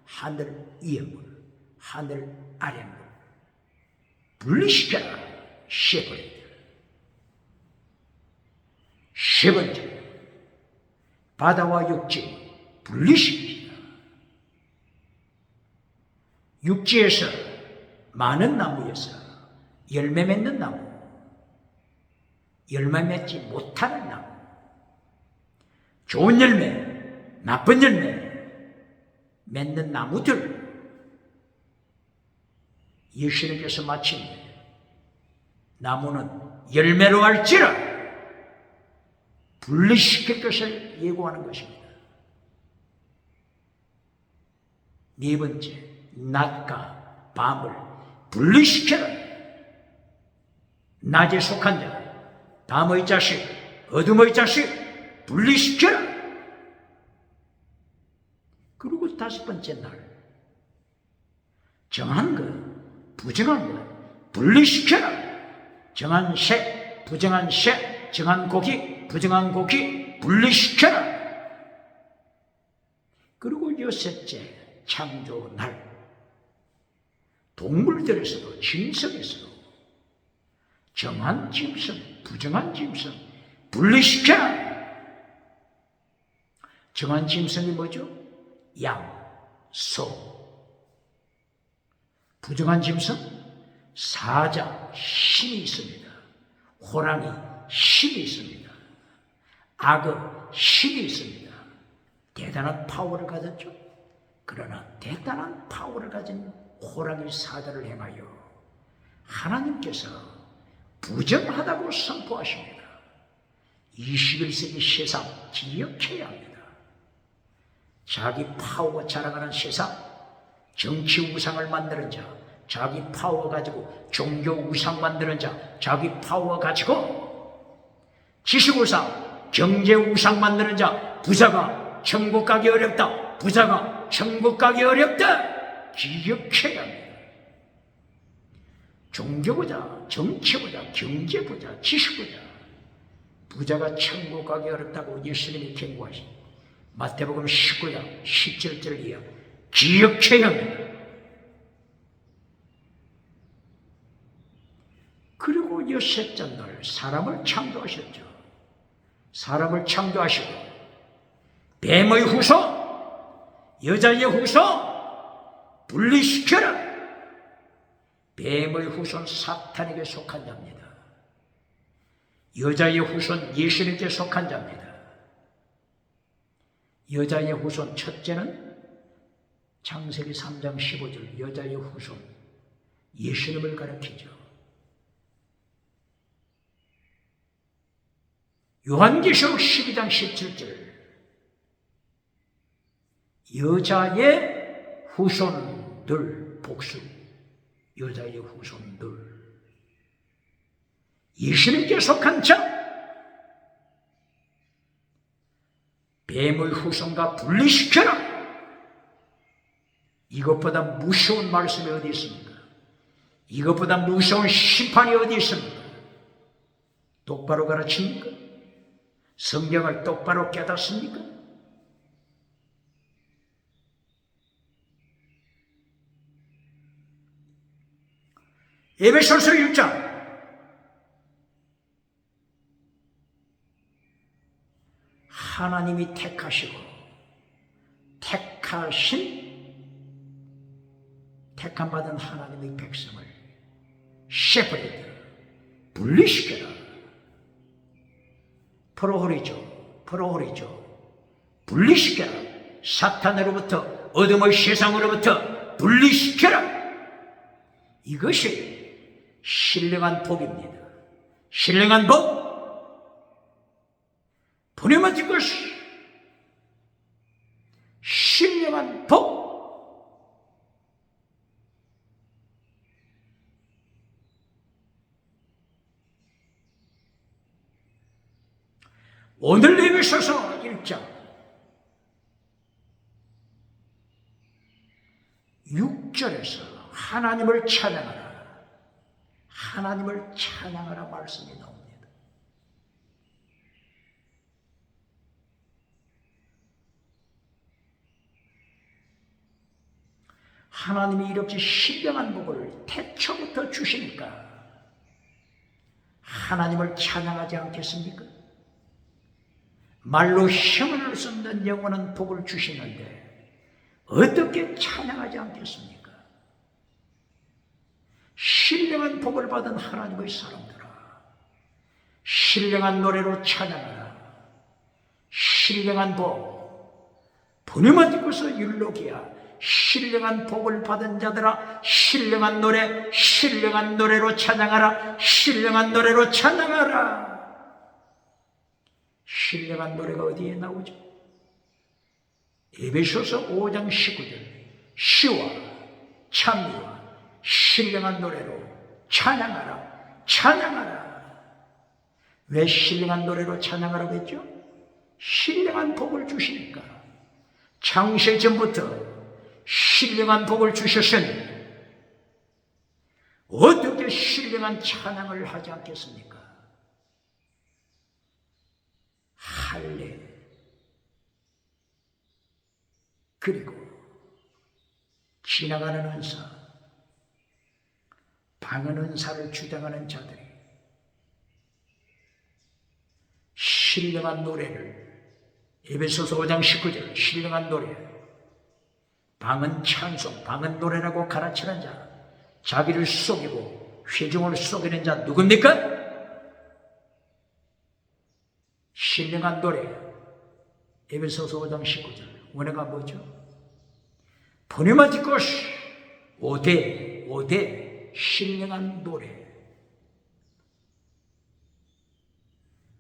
하늘 위의 물, 하늘 아래 물 분리시켜라. 세퍼레이트. 세 번째, 바다와 육지 분리시키라. 육지에서 많은 나무에서 열매 맺는 나무, 열매 맺지 못하는 나무, 좋은 열매, 나쁜 열매 맺는 나무들, 예수님께서 마침 나무는 열매로 할지라 분리시킬 것을 예고하는 것입니다. 네 번째, 낮과 밤을 분리시켜라. 낮에 속한 자, 밤의 자식, 어둠의 자식 분리시켜라. 그리고 다섯 번째 날, 정한 것, 부정한 것 분리시켜라. 정한 새, 부정한 새, 정한 고기, 부정한 고기 분리시켜라. 그리고 여섯째, 창조 날, 동물들에서도 짐승에서도 정한 짐승, 부정한 짐승 분리시켜라. 정한 짐승이 뭐죠? 양, 소. 부정한 짐승, 사자, 신이 있습니다. 호랑이, 신이 있습니다. 악어, 신이 있습니다. 대단한 파워를 가졌죠. 그러나 대단한 파워를 가진 호랑이 사자를 행하여 하나님께서 부정하다고 선포하십니다. 21세기 세상 기억해야 합니다. 자기 파워 자랑하는 세상, 정치 우상을 만드는 자, 자기 파워 가지고 종교 우상 만드는 자, 자기 파워 가지고 지식 우상, 경제 우상 만드는 자, 부자가 천국 가기 어렵다, 부자가 천국 가기 어렵다 기억해야 합니다. 종교보다, 정치보다, 경제보다, 지식보다 부자가 천국 가기 어렵다고 예수님이 경고하신 마태복음 19장 17절을 이어 기억해야 합니다. 그리고 여섯째 날 사람을 창조하셨죠. 사람을 창조하시고 뱀의 후손, 여자의 후손 분리시켜라. 뱀의 후손 사탄에게 속한 자입니다. 여자의 후손 예수님께 속한 자입니다. 여자의 후손 첫째는 창세기 3장 15절 여자의 후손 예수님을 가리키죠. 요한계시록 12장 17절 여자의 후손들 복수, 여자의 후손들 예수님께 속한 자, 뱀의 후손과 분리시켜라. 이것보다 무서운 말씀이 어디 있습니까? 이것보다 무서운 심판이 어디 있습니까? 똑바로 가르칩니까? 성경을 똑바로 깨닫습니까? 에베소서 1장 하나님이 택하시고 택함받은 하나님의 백성을 셰퍼리드 분리시켜라. 프로홀이죠. 분리시켜라. 사탄으로부터, 어둠의 세상으로부터 분리시켜라. 이것이 신령한 복입니다. 신령한 복. 분해맞은 것이 신령한 복. 오늘 에베소서 1장 6절에서 하나님을 찬양하라. 하나님을 찬양하라 말씀이 나옵니다. 하나님이 이렇게 신령한 복을 태초부터 주시니까 하나님을 찬양하지 않겠습니까? 말로 형언할 수 없는 영원한 복을 주시는데 어떻게 찬양하지 않겠습니까? 신령한 복을 받은 하나님의 사람들아, 신령한 노래로 찬양하라. 신령한 복, 분임한 것을 율록이야. 신령한 복을 받은 자들아, 신령한 노래로 찬양하라. 신령한 노래로 찬양하라. 신령한 노래가 어디에 나오죠? 에베소서 5장 19절. 시와 찬미와 신령한 노래로 찬양하라. 찬양하라. 왜 신령한 노래로 찬양하라고 했죠? 신령한 복을 주시니까. 창세 전부터 신령한 복을 주셨으니 어떻게 신령한 찬양을 하지 않겠습니까? 할례, 그리고 지나가는 은사, 방언 은사를 주장하는 자들이 신령한 노래를, 에베소서 5장 19절 신령한 노래, 방언 찬송, 방언 노래라고 가르치는 자, 자기를 속이고 회중을 속이는 자 누굽니까? 신령한 노래, 에베소서 5장 19절 원어가 뭐죠? 포네마티코스, 5대 신령한 노래.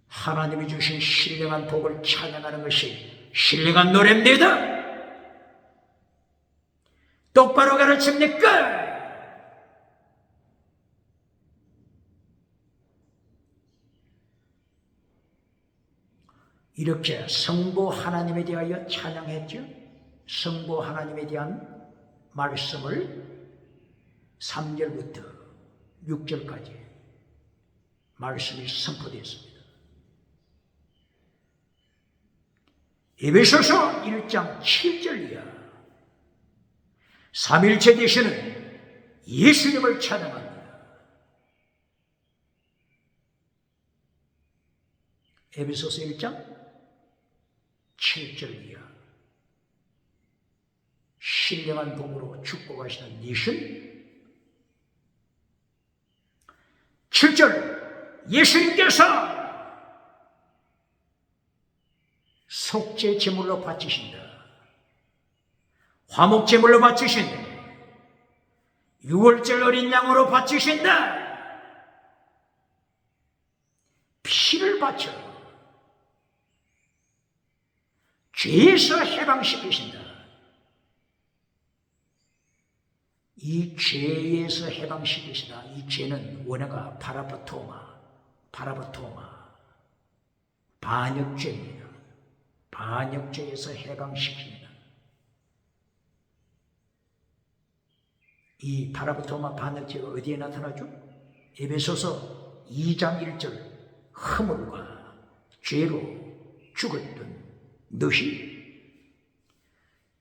하나님이 주신 신령한 복을 찬양하는 것이 신령한 노래입니다. 똑바로 가르칩니까? 이렇게 성부 하나님에 대하여 찬양했죠. 성부 하나님에 대한 말씀을 3절부터 6절까지 말씀이 선포되었습니다. 에베소서 1장 7절 이하 삼일체 되시는 예수님을 찬양합니다. 에베소서 1장 7절 이하 신령한 복으로 축복하시는 예수님. 7절 예수님께서 속죄 제물로 바치신다. 화목 제물로 바치신다. 유월절 어린 양으로 바치신다. 피를 바쳐 죄에서 해방시키신다. 이 죄에서 해방시키시다. 이 죄는 원어가 파라바토마, 반역죄입니다. 반역죄에서 해방시킵니다. 이 파라바토마 반역죄가 어디에 나타나죠? 에베소서 2장 1절 허물과 죄로 죽었던 너희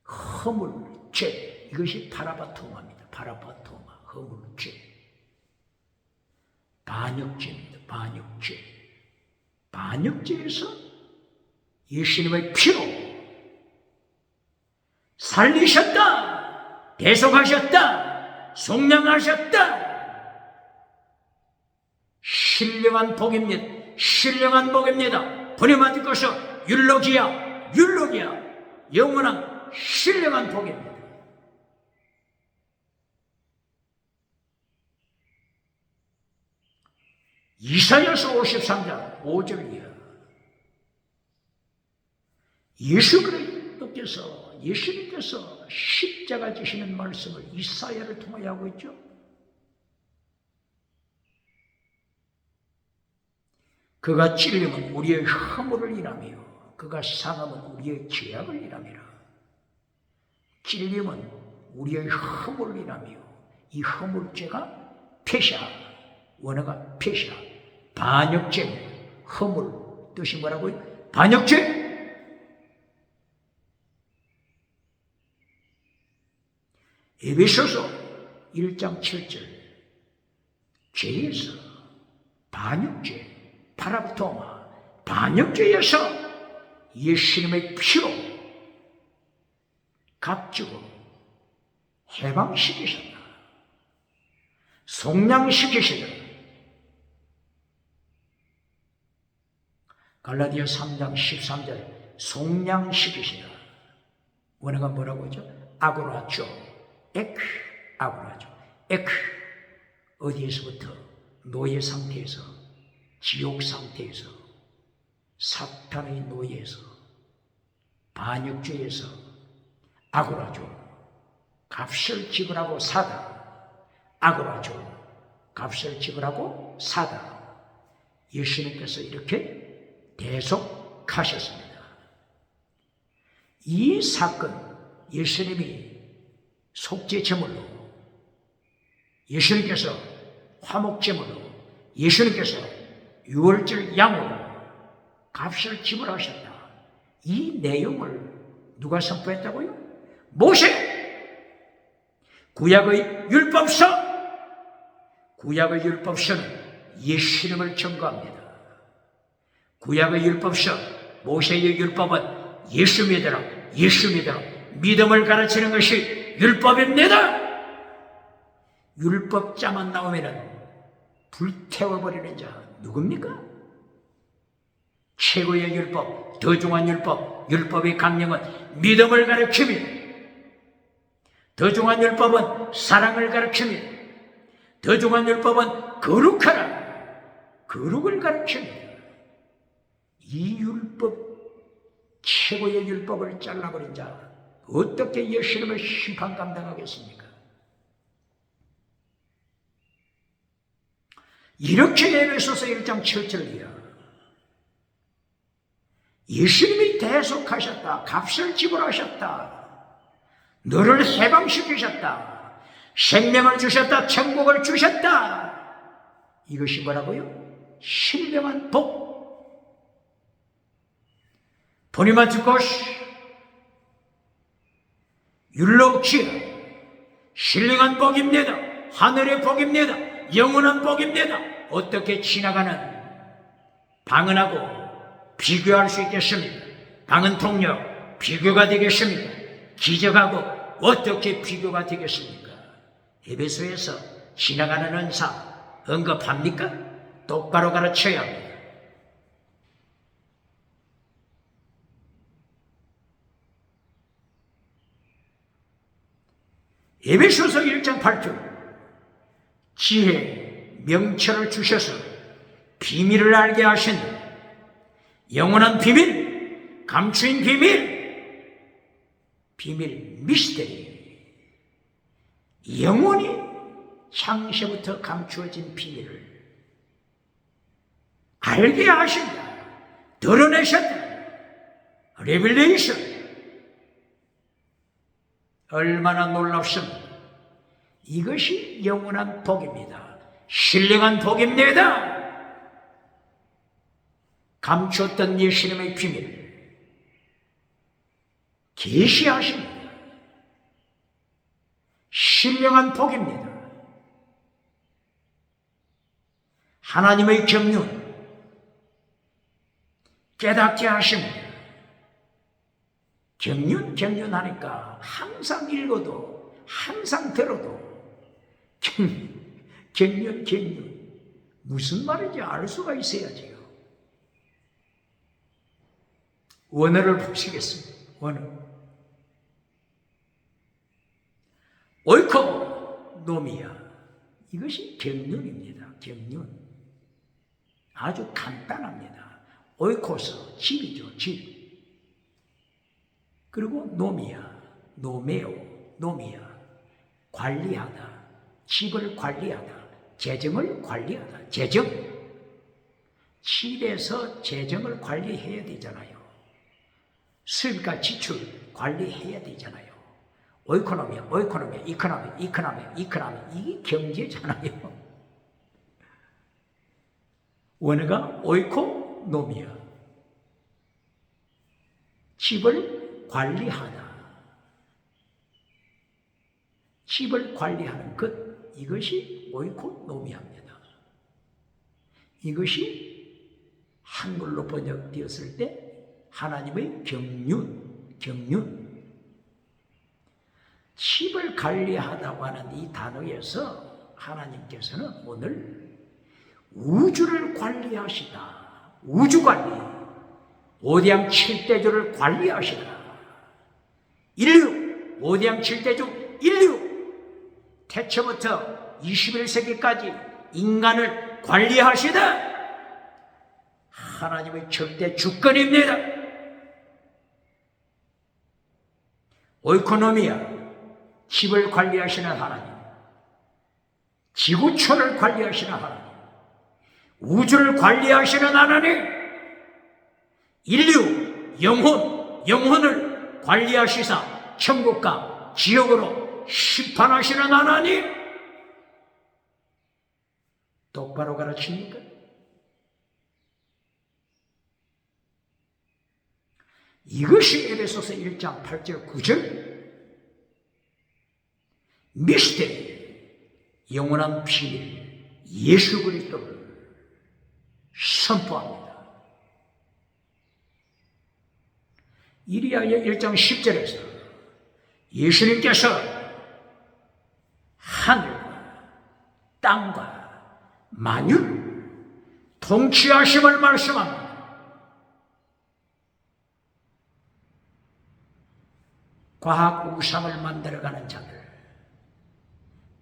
허물죄, 이것이 파라바토마입니다. 파라바토마, 허물죄, 반역죄입니다. 반역죄에서 예수님의 피로 살리셨다, 대속하셨다, 속량하셨다. 신령한 복입니다. 신령한 복입니다. 번임받을 것은 율로기야, 율로기야, 영원한 신령한 복입니다. 이사야서 53장 5절이야. 예수 그리스도께서, 예수님께서 십자가 지시는 말씀을 이사야를 통하여 하고 있죠. 그가 찔림은 우리의 허물을 일하며 그가 상함은 우리의 죄악을 일함이라. 찔림은 우리의 허물을 일하며 이 허물죄가 폐샤, 원어가 폐샤, 반역죄, 허물 뜻이 뭐라고요? 반역죄. 에베소서 1장 7절 죄에서 반역죄, 파라토마, 반역죄에서 예수님의 피로 값주고 해방시키셨다. 속량시키시다. 갈라디아 3장 13절 속량시키시다. 원어가 뭐라고 하죠? 아고라죠. 에크, 아고라죠. 에크, 어디에서부터? 노예 상태에서, 지옥 상태에서, 사탄의 노예에서, 반역죄에서, 아고라죠. 값을 지불하고 사다. 아고라죠. 값을 지불하고 사다. 예수님께서 이렇게 대속하셨습니다. 이 사건, 예수님이 속죄제물로, 예수님께서 화목제물로, 예수님께서 유월절 양으로 값을 지불하셨다. 이 내용을 누가 선포했다고요? 모세! 구약의 율법서! 구약의 율법서는 예수님을 증거합니다. 구약의 율법서, 모세의 율법은 예수 믿으라, 예수 믿으라, 믿음을 가르치는 것이 율법입니다. 율법자만 나오면 불태워버리는 자 누굽니까? 최고의 율법, 더 중한 율법, 율법의 강령은 믿음을 가르칩니다. 더 중한 율법은 사랑을 가르칩니다. 더 중한 율법은 거룩하라, 거룩을 가르칩니다. 이 율법, 최고의 율법을 잘라버린 자 어떻게 예수님의 심판 감당하겠습니까? 이렇게 에베소서 1장 7절이야. 예수님이 대속하셨다. 값을 지불하셨다. 너를 해방시키셨다. 생명을 주셨다. 천국을 주셨다. 이것이 뭐라고요? 신령한 복. 본인만 것이 율로키야. 신령한 복입니다. 하늘의 복입니다. 영원한 복입니다. 어떻게 지나가는 방언하고 비교할 수 있겠습니까? 방언 통역 비교가 되겠습니까? 기적하고 어떻게 비교가 되겠습니까? 에베소에서 지나가는 은사 언급합니까? 똑바로 가르쳐야 합니다. 에베소서 1장 8절 지혜, 명철을 주셔서 비밀을 알게 하신다. 영원한 비밀, 감추인 비밀, 비밀, 미스테리. 영원히 창세부터 감추어진 비밀을 알게 하신다. 드러내셨다. 레빌레이션. 얼마나 놀랍습니까? 이것이 영원한 복입니다. 신령한 복입니다. 감추었던 예수님의 비밀을 계시하십니다. 신령한 복입니다. 하나님의 경륜 깨닫게 하십니다. 경륜하니까 항상 읽어도 항상 들어도 경륜 무슨 말인지 알 수가 있어야지요. 원어를 보시겠습니다. 원어. 오이코노미아. 이것이 경륜입니다. 경륜. 아주 간단합니다. 오이코스, 집이죠. 집. 그리고 노미아, 노메오, 노미아. 관리하다. 집을 관리하다. 재정을 관리하다. 재정. 집에서 재정을 관리해야 되잖아요. 수입과 지출 관리해야 되잖아요. 오이코노미아, 오이코노미아, 이코노미, 이코노미, 이코노미. 이게 경제잖아요. 원어가 오이코노미아. 집을 관리하다. 집을 관리하는 것. 이것이 오이코노미아입니다. 이것이 한글로 번역되었을 때 하나님의 경륜, 경륜. 집을 관리하다고 하는 이 단어에서 하나님께서는 오늘 우주를 관리하시다. 우주관리. 오대양 7대조를 관리하시다. 인류. 오대양 7대조 인류. 태초부터 21세기까지 인간을 관리하시다. 하나님의 절대 주권입니다. 오이코노미아. 집을 관리하시는 하나님. 지구촌을 관리하시는 하나님. 우주를 관리하시는 하나님, 인류, 영혼을 관리하시사 천국과 지옥으로 심판하시는 하나님, 똑바로 가르칩니까? 이것이 에베소서 1장 8절 9절 미스테리, 영원한 비밀, 예수 그리스도를 선포합니다. 이리하여 1장 10절에서 예수님께서 하늘과 땅과 만유를 통치하심을 말씀합니다. 과학 우상을 만들어가는 자들,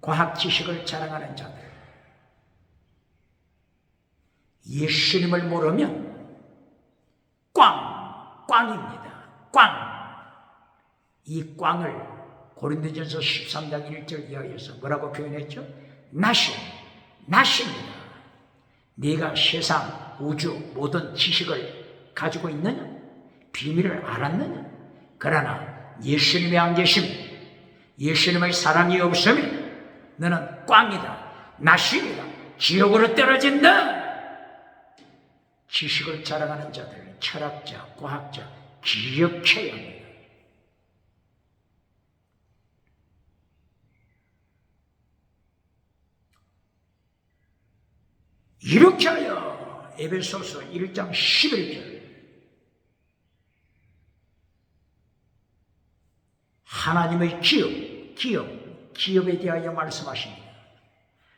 과학 지식을 자랑하는 자들, 예수님을 모르면 꽝입니다. 이 꽝을 고린도전서 13장 1절 이하에서 뭐라고 표현했죠? 낫입니다. 네가 세상, 우주, 모든 지식을 가지고 있느냐? 비밀을 알았느냐? 그러나 예수님이 안 계시면, 예수님의 사랑이 없으면 너는 꽝이다. 낫입니다. 지옥으로 떨어진다. 지식을 자랑하는 자들, 철학자, 과학자, 기억해야 합니다. 이렇게 하여 에베소서 1장 11절 하나님의 기업에 대하여 말씀하십니다.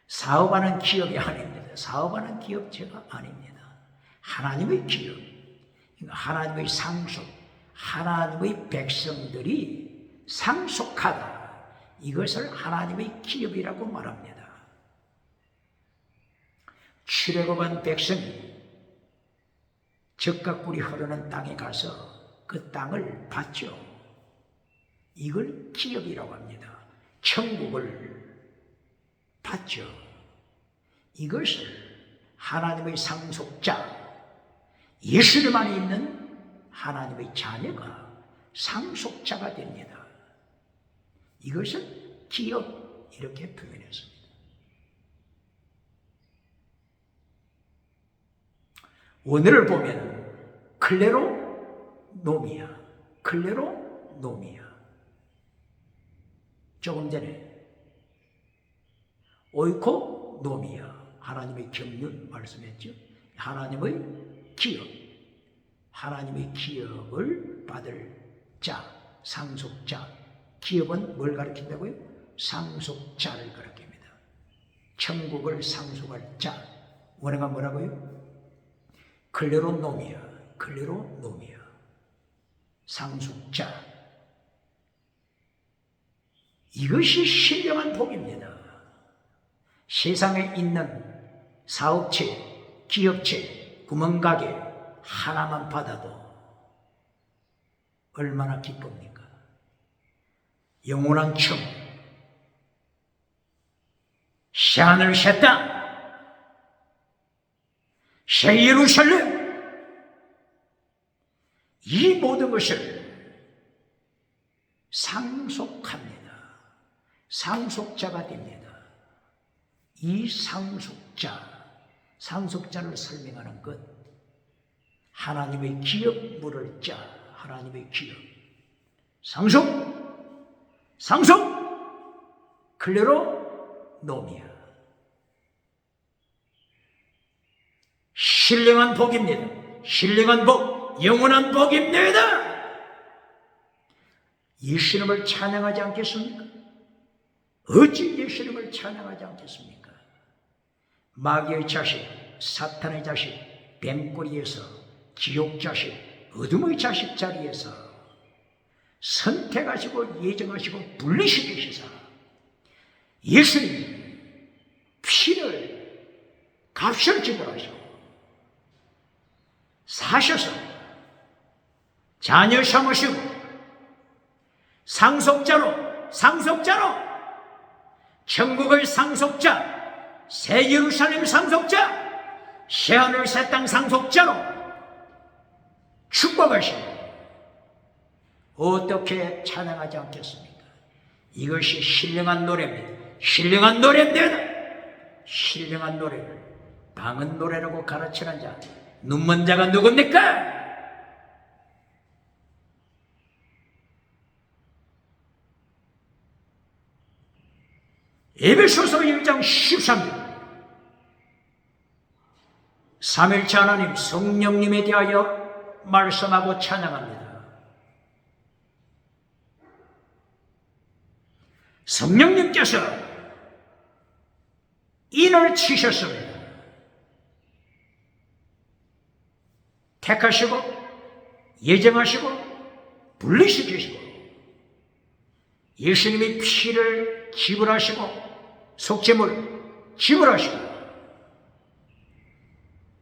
사업하는 기업이 아닙니다. 사업하는 기업체가 아닙니다. 하나님의 기업, 하나님의 상속, 하나님의 백성들이 상속하다. 이것을 하나님의 기업이라고 말합니다. 출애굽한 백성이 젖과 꿀이 흐르는 땅에 가서 그 땅을 받죠. 이걸 기업이라고 합니다. 천국을 받죠. 이것을 하나님의 상속자, 예수님 안에 있는 하나님의 자녀가 상속자가 됩니다. 이것을 기업, 이렇게 표현했습니다. 오늘을 보면 클레로노미아. 조금 전에 오이코노미아, 하나님의 경륜 말씀했죠. 하나님의 기업, 하나님의 기업을 받을 자, 상속자. 기업은 뭘 가리킨다고요? 상속자를 가리킵니다. 천국을 상속할 자, 원어가 뭐라고요? 클레로노미아, 클레로노미아. 상속자. 이것이 신령한 복입니다. 세상에 있는 사업체, 기업체, 구멍가게 하나만 받아도 얼마나 기쁩니까? 영원한 청, 새하늘 새 땅, 새 예루살렘, 이 모든 것을 상속합니다. 상속자가 됩니다. 이 상속자를 설명하는 것, 하나님의 기업 물을 자, 하나님의 기업. 상속, 클레로노미아. 신령한 복입니다. 신령한 복, 영원한 복입니다. 예수님을 찬양하지 않겠습니까? 어찌 예수님을 찬양하지 않겠습니까? 마귀의 자식, 사탄의 자식, 뱀꼬리에서, 지옥 자식, 어둠의 자식 자리에서 선택하시고 예정하시고 분리시키시사 예수님 피를 값을 지불하시고 사셔서 자녀 삼으시고 상속자로 천국의 상속자, 새 예루살렘 상속자, 새하늘 새 땅 상속자로 축복하시고 어떻게 찬양하지 않겠습니까? 이것이 신령한 노래입니다. 신령한 노래를 방언 노래라고 가르치는 자, 눈먼 자가 누굽니까? 에베소서 1장 13절. 삼일체 하나님 성령님에 대하여 말씀하고 찬양합니다. 성령님께서 인을 치셨습니다. 택하시고 예정하시고 분리시키시고 예수님이 피를 지불하시고 속죄물 지불하시고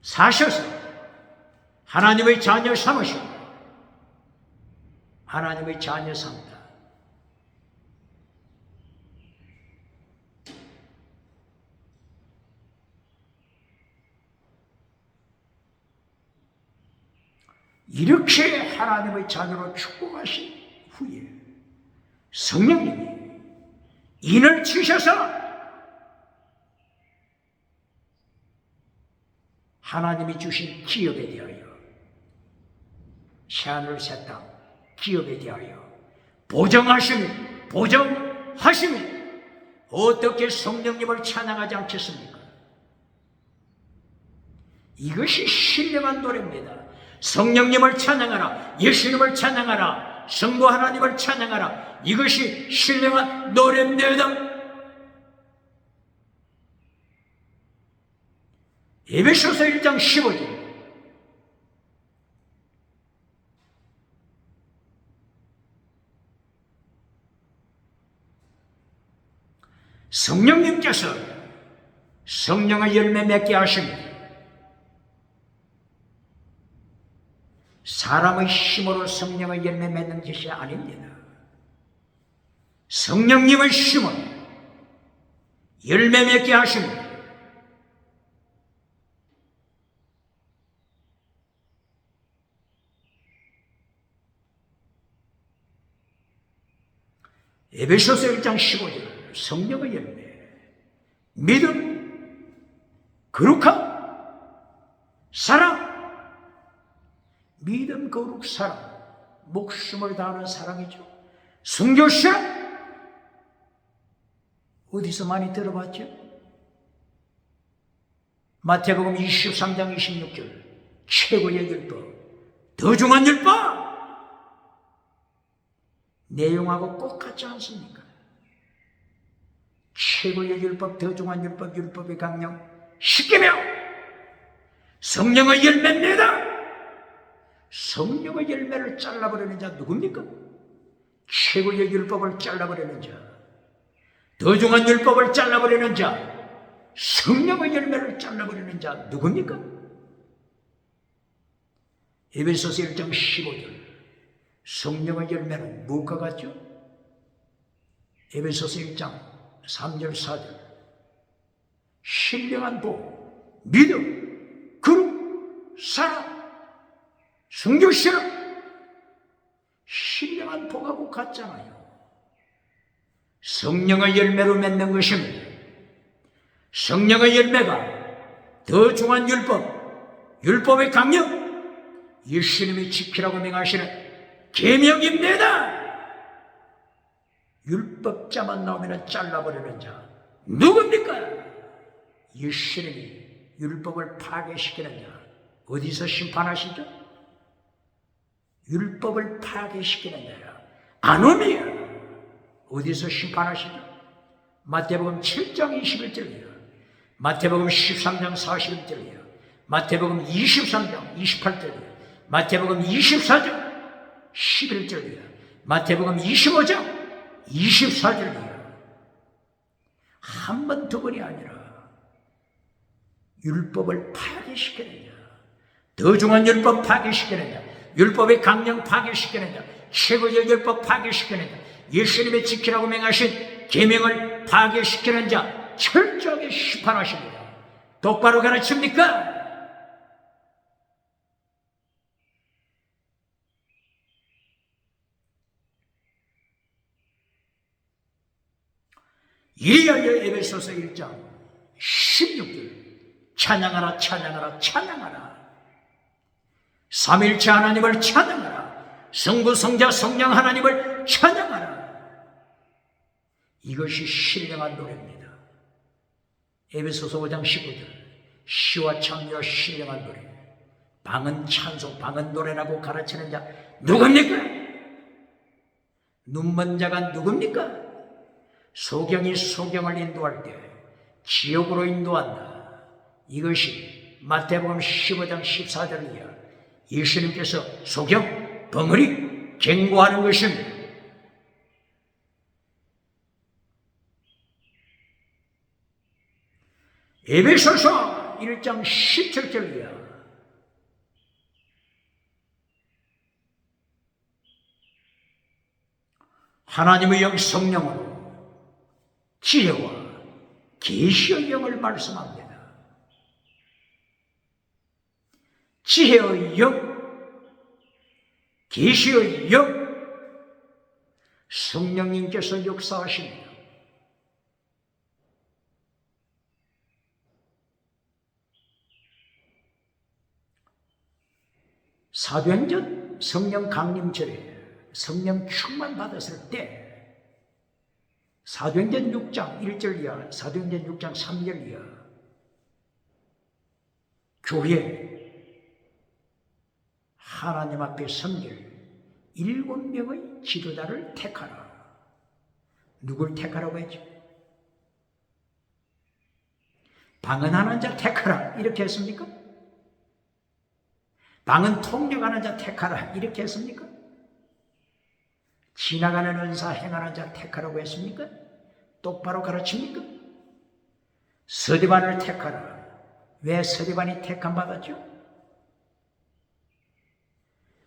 사셔서 하나님의 자녀 삼으시고 하나님의 자녀 삼다. 이렇게 하나님의 자녀로 축복하신 후에 성령님이 인을 치셔서 하나님이 주신 기업에 대하여 새하늘 새 땅 기업에 대하여 보정하심이 어떻게 성령님을 찬양하지 않겠습니까? 이것이 신령한 노래입니다. 성령님을 찬양하라, 예수님을 찬양하라, 성부 하나님을 찬양하라. 이것이 신령한 노래입니다. 에베소서 1장 15절. 성령님께서 성령의 열매 맺게 하십니다. 사람의 힘으로 성령의 열매 맺는 것이 아닙니다. 성령님의 힘은 열매 맺게 하십니다. 에베소서 1장 15절. 성령의 열매, 믿음, 거룩함, 사랑. 믿음, 거룩, 사랑, 목숨을 다하는 사랑이죠. 순교시라 어디서 많이 들어봤죠? 마태복음 23장 26절. 최고의 율법, 더 중한 율법. 내용하고 똑같지 않습니까? 최고의 율법, 더 중한 율법, 율법의 강령 10계명 성령의 열매입니다. 성령의 열매를 잘라버리는 자 누굽니까? 최고의 율법을 잘라버리는 자, 더 중한 율법을 잘라버리는 자, 성령의 열매를 잘라버리는 자 누굽니까? 에베소서 1장 15절. 성령의 열매는 무엇과 같죠? 에베소서 1장 3절 4절. 신령한 복, 믿음, 거룩, 사랑, 순교실험. 신령한 복하고 같잖아요. 성령의 열매로 맺는 것입니다. 성령의 열매가 더 중한 율법, 율법의 강령, 예수님이 지키라고 명하시는 계명입니다. 율법자만 나오면 잘라버리는 자 누굽니까? 예수님이 율법을 파괴시키는 자 어디서 심판하시죠? 율법을 파괴시키는 자야 아놈이야. 어디서 심판하시죠? 마태복음 7장 21절이야. 마태복음 13장 41절이야. 마태복음 23장 28절이야. 마태복음 24장 11절이야. 마태복음 25장 24절이야. 한 번 두 번이 아니라 율법을 파괴시키는 자, 더 중한 율법 파괴시키는 자, 율법의 강령 파괴시키는 자, 최고의 율법 파괴시키는 자, 예수님의 지키라고 명하신 계명을 파괴시키는 자 철저하게 심판하십니다. 똑바로 가르칩니까? 이리하여 에베소서 1장 16절 찬양하라 찬양하라 찬양하라. 삼일체 하나님을 찬양하라. 성부 성자 성령 하나님을 찬양하라. 이것이 신령한 노래입니다. 에베소서 5장 19절 시와 찬미와 신령한 노래. 방은 찬송 방은 노래라고 가르치는 자 누굽니까? 눈먼 자가 누굽니까? 소경이 소경을 인도할 때 지옥으로 인도한다. 이것이 마태복음 15장 14절이야. 예수님께서 소경, 벙어리, 경고하는 것입니다. 에베소서 1장 17절이야. 하나님의 영 성령으로 지혜와 계시의 영을 말씀합니다. 지혜의 영, 계시의 영, 성령님께서 역사하십니다. 사도행전 성령 강림절에 성령 충만 받았을 때 사도행전 6장 1절 이하, 사도행전 6장 3절 이하 교회 하나님 앞에 섬길 7명의 지도자를 택하라. 누굴 택하라고 했죠? 방언하는 자 택하라 이렇게 했습니까? 방언 통역하는 자 택하라 이렇게 했습니까? 지나가는 은사 행하는 자 택하라고 했습니까? 똑바로 가르칩니까? 서대반을 택하라. 왜 서대반이 택함 받았죠?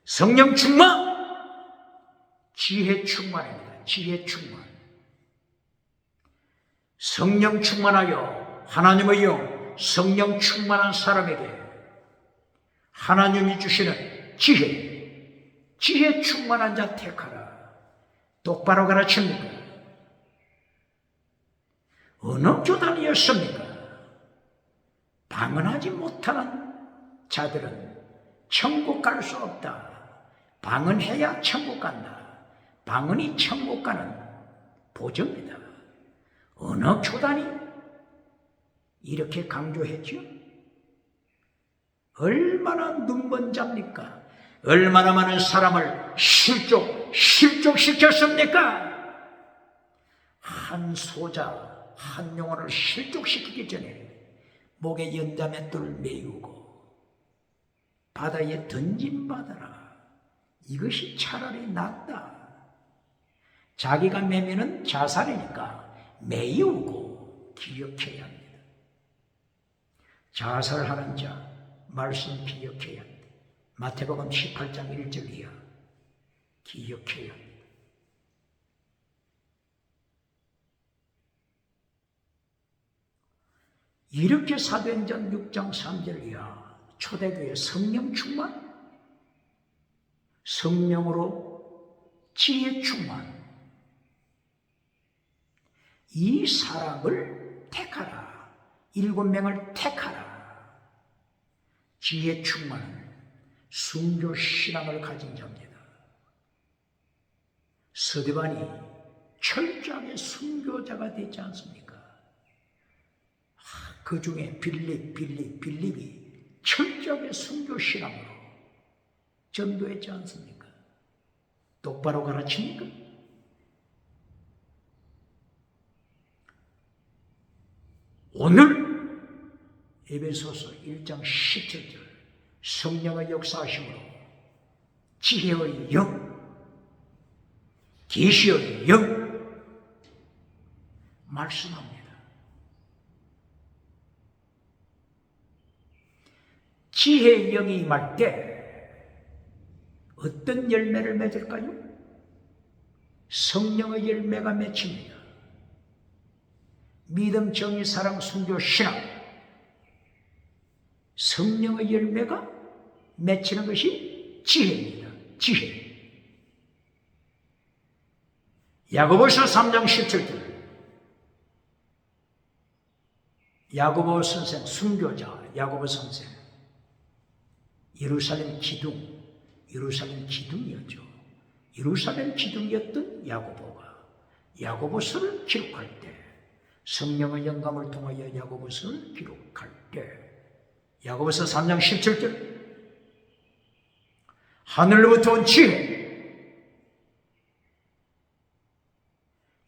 성령 충만, 지혜 충만입니다. 지혜 충만. 성령 충만하여 하나님의 영, 성령 충만한 사람에게 하나님이 주시는 지혜 충만한 자 택하라. 똑바로 가르칩니까? 어느 교단이었습니까? 방언하지 못하는 자들은 천국 갈 수 없다. 방언해야 천국 간다. 방언이 천국 가는 보증이다. 어느 교단이 이렇게 강조했죠? 얼마나 눈먼 자입니까? 얼마나 많은 사람을 실족시켰습니까? 한 소자, 한 영혼을 실족시키기 전에 목에 연자맷돌을 메우고 바다에 던짐받아라. 이것이 차라리 낫다. 자기가 매면은 자살이니까 매이우고 기억해야 합니다. 자살하는 자 말씀 기억해야 합니다. 마태복음 18장 1절 이하 기억해야 합니다. 이렇게 사도행전 6장 3절 이하 초대교회 성령 충만, 성령으로 지혜 충만, 이 사람을 택하라. 7명을 택하라. 지혜 충만은 순교 신앙을 가진 자입니다. 스데반이 철저하게 순교자가 되지 않습니까? 그 중에 빌립이 철저하게 순교 신앙으로 전도했지 않습니까? 똑바로 가르칩니까? 오늘 에베소서 1장 17절 성령의 역사하심으로 지혜의 영, 계시의 영 말씀합니다. 지혜의 영이 임할 때 어떤 열매를 맺을까요? 성령의 열매가 맺힙니다. 믿음, 정의, 사랑, 순교, 신앙, 성령의 열매가 맺히는 것이 지혜입니다. 지혜. 야고보서 3장 17절 야고보 선생, 순교자 야고보 선생, 예루살렘 기둥이었죠. 예루살렘 기둥이었던 야고보서를 기록할 때, 성령의 영감을 통하여 야고보서를 기록할 때, 야고보서 3장 17절 하늘로부터 온 지혜,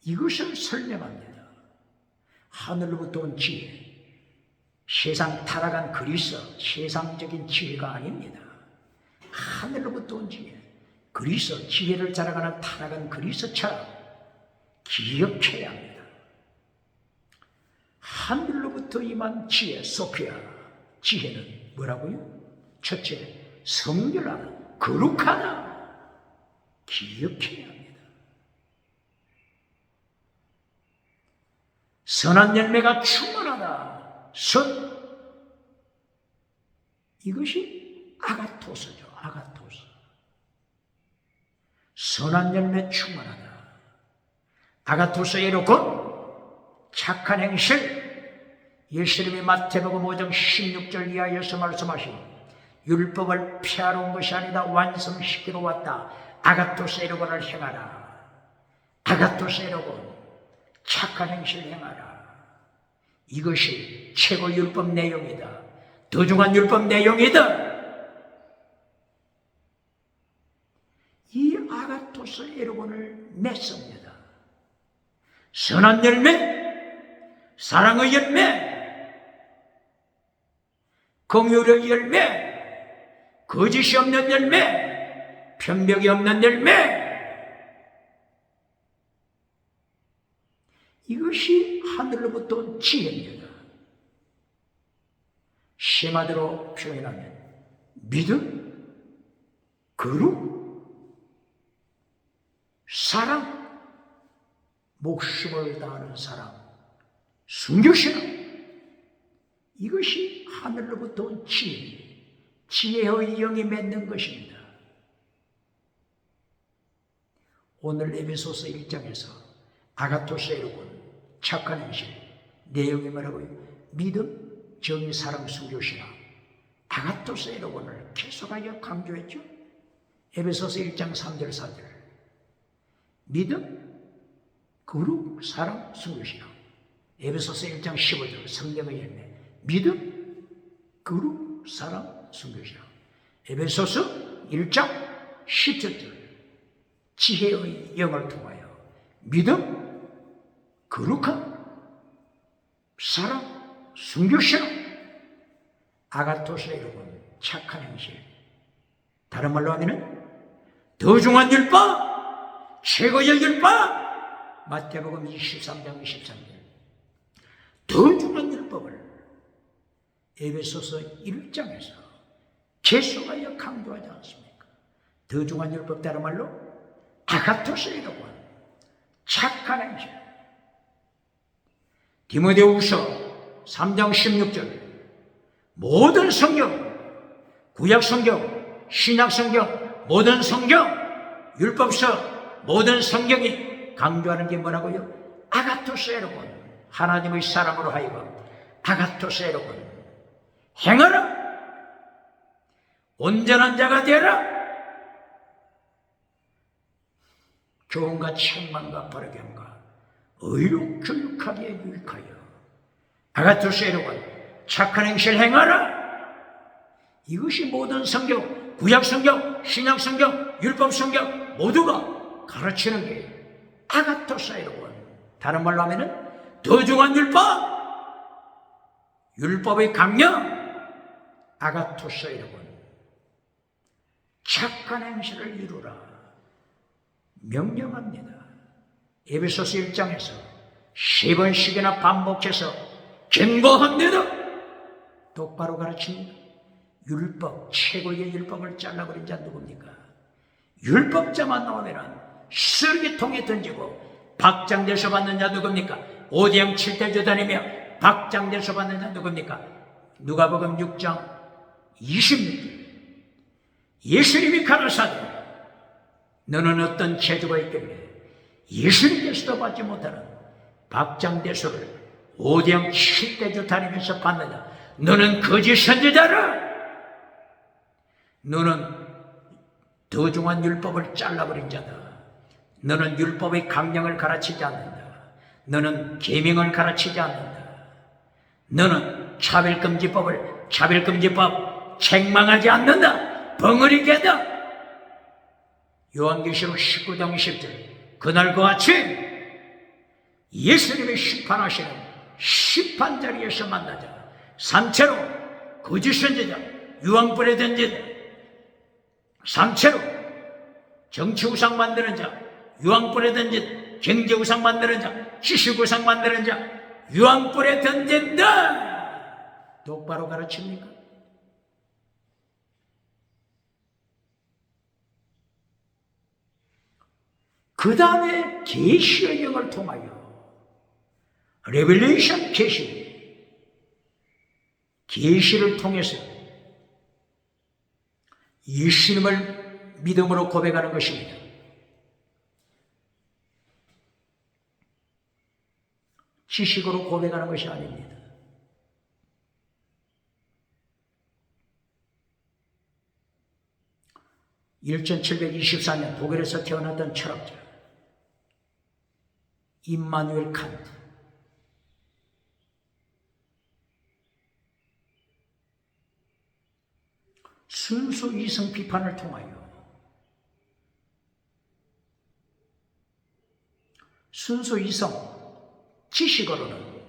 이것을 설명합니다. 하늘로부터 온 지혜, 세상 타락한 그리스, 세상적인 지혜가 아닙니다. 하늘로부터 온 지혜, 그리스, 지혜를 자랑하는 타락한 그리스처럼 기억해야 합니다. 하늘로부터 임한 지혜, 소피아, 지혜는 뭐라고요? 첫째, 성결하다, 거룩하다, 기억해야 합니다. 선한 열매가 충만하다, 이것이 아가토스죠. 아가토스. 선한 열매 충만하다. 아가토스의 곧 착한 행실. 예수님이 마태복음 5장 16절 이하에서 말씀하신 율법을 폐하러 온 것이 아니다, 완성시키러 왔다. 아가토스의 를 행하라. 아가토스의 곧 착한 행실을 행하라. 이것이 최고 율법 내용이다. 더 중한 율법 내용이다. 이 아가토스 에르곤을 맺습니다. 선한 열매, 사랑의 열매, 공의의 열매, 거짓이 없는 열매, 편벽이 없는 열매, 이것이 하늘로부터 온 지혜입니다. 심화대로 표현하면 믿음, 거룩, 사랑, 목숨을 다하는 사랑, 순교신앙, 이것이 하늘로부터 온 지혜, 지혜의 영이 맺는 것입니다. 오늘 에베소서 1장에서 아가토스 에르곤, 착한 행실, 내용이 뭐라고요? 믿음, 정의, 사랑, 순교신앙, 아가토스 에르곤을 계속하여 강조했죠. 에베소서 1장 3절 4절 믿음, 거룩, 사랑, 순교신앙. 에베소서 1장 15절 성령의 열매, 믿음, 거룩, 사랑, 순교신앙. 에베소서 1장 17절 지혜의 영을 통하여 믿음, 거룩한 사랑, 순교신앙, 아가토스 에르곤, 착한 행실, 다른 말로 하면은 더 중한 율법, 최고의 율법, 마태복음 23장 23절. 더 중한 율법을 에베소서 1장에서 계속하여 강조하지 않습니까? 더 중한 율법, 다른 말로 아가토스라고 하는 착한 행실. 디모데후서 3장 16절. 모든 성경, 구약 성경, 신약 성경, 모든 성경, 율법서, 모든 성경이 강조하는 게 뭐라고요? 아가토스에로군. 하나님의 사람으로 하여금 아가토스에로군. 행하라. 온전한 자가 되라. 교훈과 책망과 바르게함과 의로 교육하기에 유익하여 아가토스에로군. 착한 행실 행하라. 이것이 모든 성경, 구약 성경, 신약 성경, 율법 성경 모두가 가르치는 게 아가토스에로군. 다른 말로 하면은 더 중한 율법, 율법의 강령, 아가토스에로군. 착한 행실을 이루라 명령합니다. 에베소서 1장에서 3번씩이나 반복해서 경고합니다. 똑바로 가르칩니다. 율법, 최고의 율법을 잘라버린 자 누굽니까? 율법자만 나오면 쓰레기통에 던지고 박장대소 받는 자 누굽니까? 오대양 7대주 다니며 박장대소 받는 자 누굽니까? 누가복음 6장 26절. 예수님이 가라사대 너는 어떤 재주가 있길래 예수님께서도 받지 못하는 박장대소를 오대양 7대주 다니면서 받느냐? 너는 거짓 선지자라. 너는 더 중한 율법을 잘라버린 자다. 너는 율법의 강령을 가르치지 않는다. 너는 계명을 가르치지 않는다. 너는 차별금지법 책망하지 않는다. 벙어리개다. 요한계시록 19장 20절. 그날 그같이 예수님의 심판하시는 심판자리에서 만나자. 삼체로 거짓 선지자, 유황불에 던진 삼체로 정치우상 만드는 자, 유황불에 던진 경제우상 만드는 자, 지식우상 만드는 자, 유황불에 던진다. 똑바로 가르칩니까? 그 다음에 계시의 영을 통하여 레벨레이션 계시를 통해서 예수님을 믿음으로 고백하는 것입니다. 지식으로 고백하는 것이 아닙니다. (1724년) 독일에서 태어났던 철학자 임마누엘 칸트. 순수 이성 비판을 통하여 순수 이성 지식으로는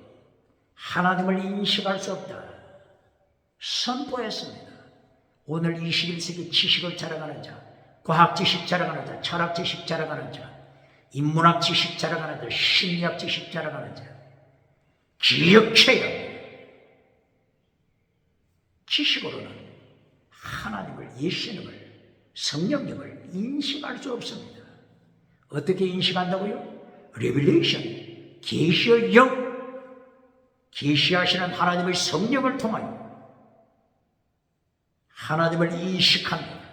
하나님을 인식할 수 없다 선포했습니다. 오늘 21세기 지식을 자랑하는 자, 과학 지식 자랑하는 자, 철학 지식 자랑하는 자, 인문학 지식 자랑하는 자, 심리학 지식 자랑하는 자, 기억해야 지식으로는 하나님을, 예수님을, 성령님을 인식할 수 없습니다. 어떻게 인식한다고요? 레벨레이션, 계시의 영, 계시하시는 하나님의 성령을 통하여 하나님을 인식합니다.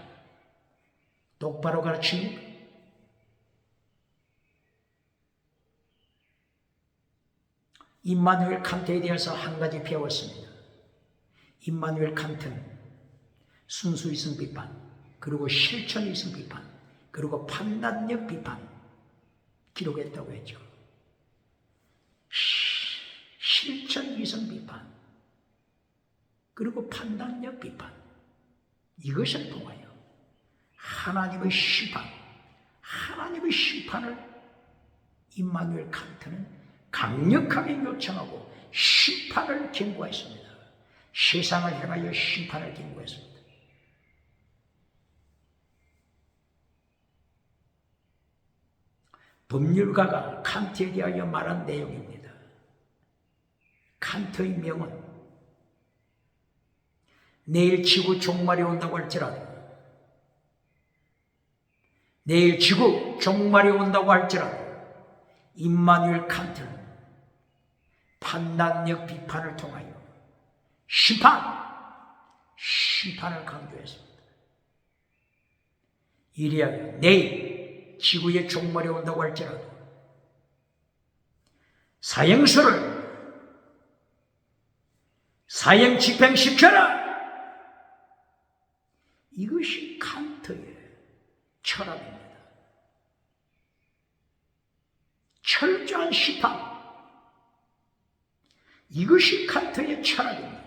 똑바로 가르칩니까? 임마누엘 칸트에 대해서 한 가지 배웠습니다. 임마누엘 칸트는 순수이성 비판, 그리고 실천이성 비판, 그리고 판단력 비판 기록했다고 했죠. 실천이성 비판, 그리고 판단력 비판, 이것을 통하여 하나님의 심판을 임마누엘 칸트는 강력하게 요청하고 심판을 경고했습니다. 세상을 향하여 심판을 경고했습니다. 법률가가 칸트에 대하여 말한 내용입니다. 칸트의 명은 내일 지구 종말이 온다고 할지라도, 내일 지구 종말이 온다고 할지라도 임마누엘 칸트는 판단력 비판을 통하여 심판을 강조했습니다. 이리하여 내일 지구의 종말이 온다고 할지라도 사형수를 사형 집행시켜라! 이것이 칸트의 철학입니다. 철저한 심판, 이것이 칸트의 철학입니다.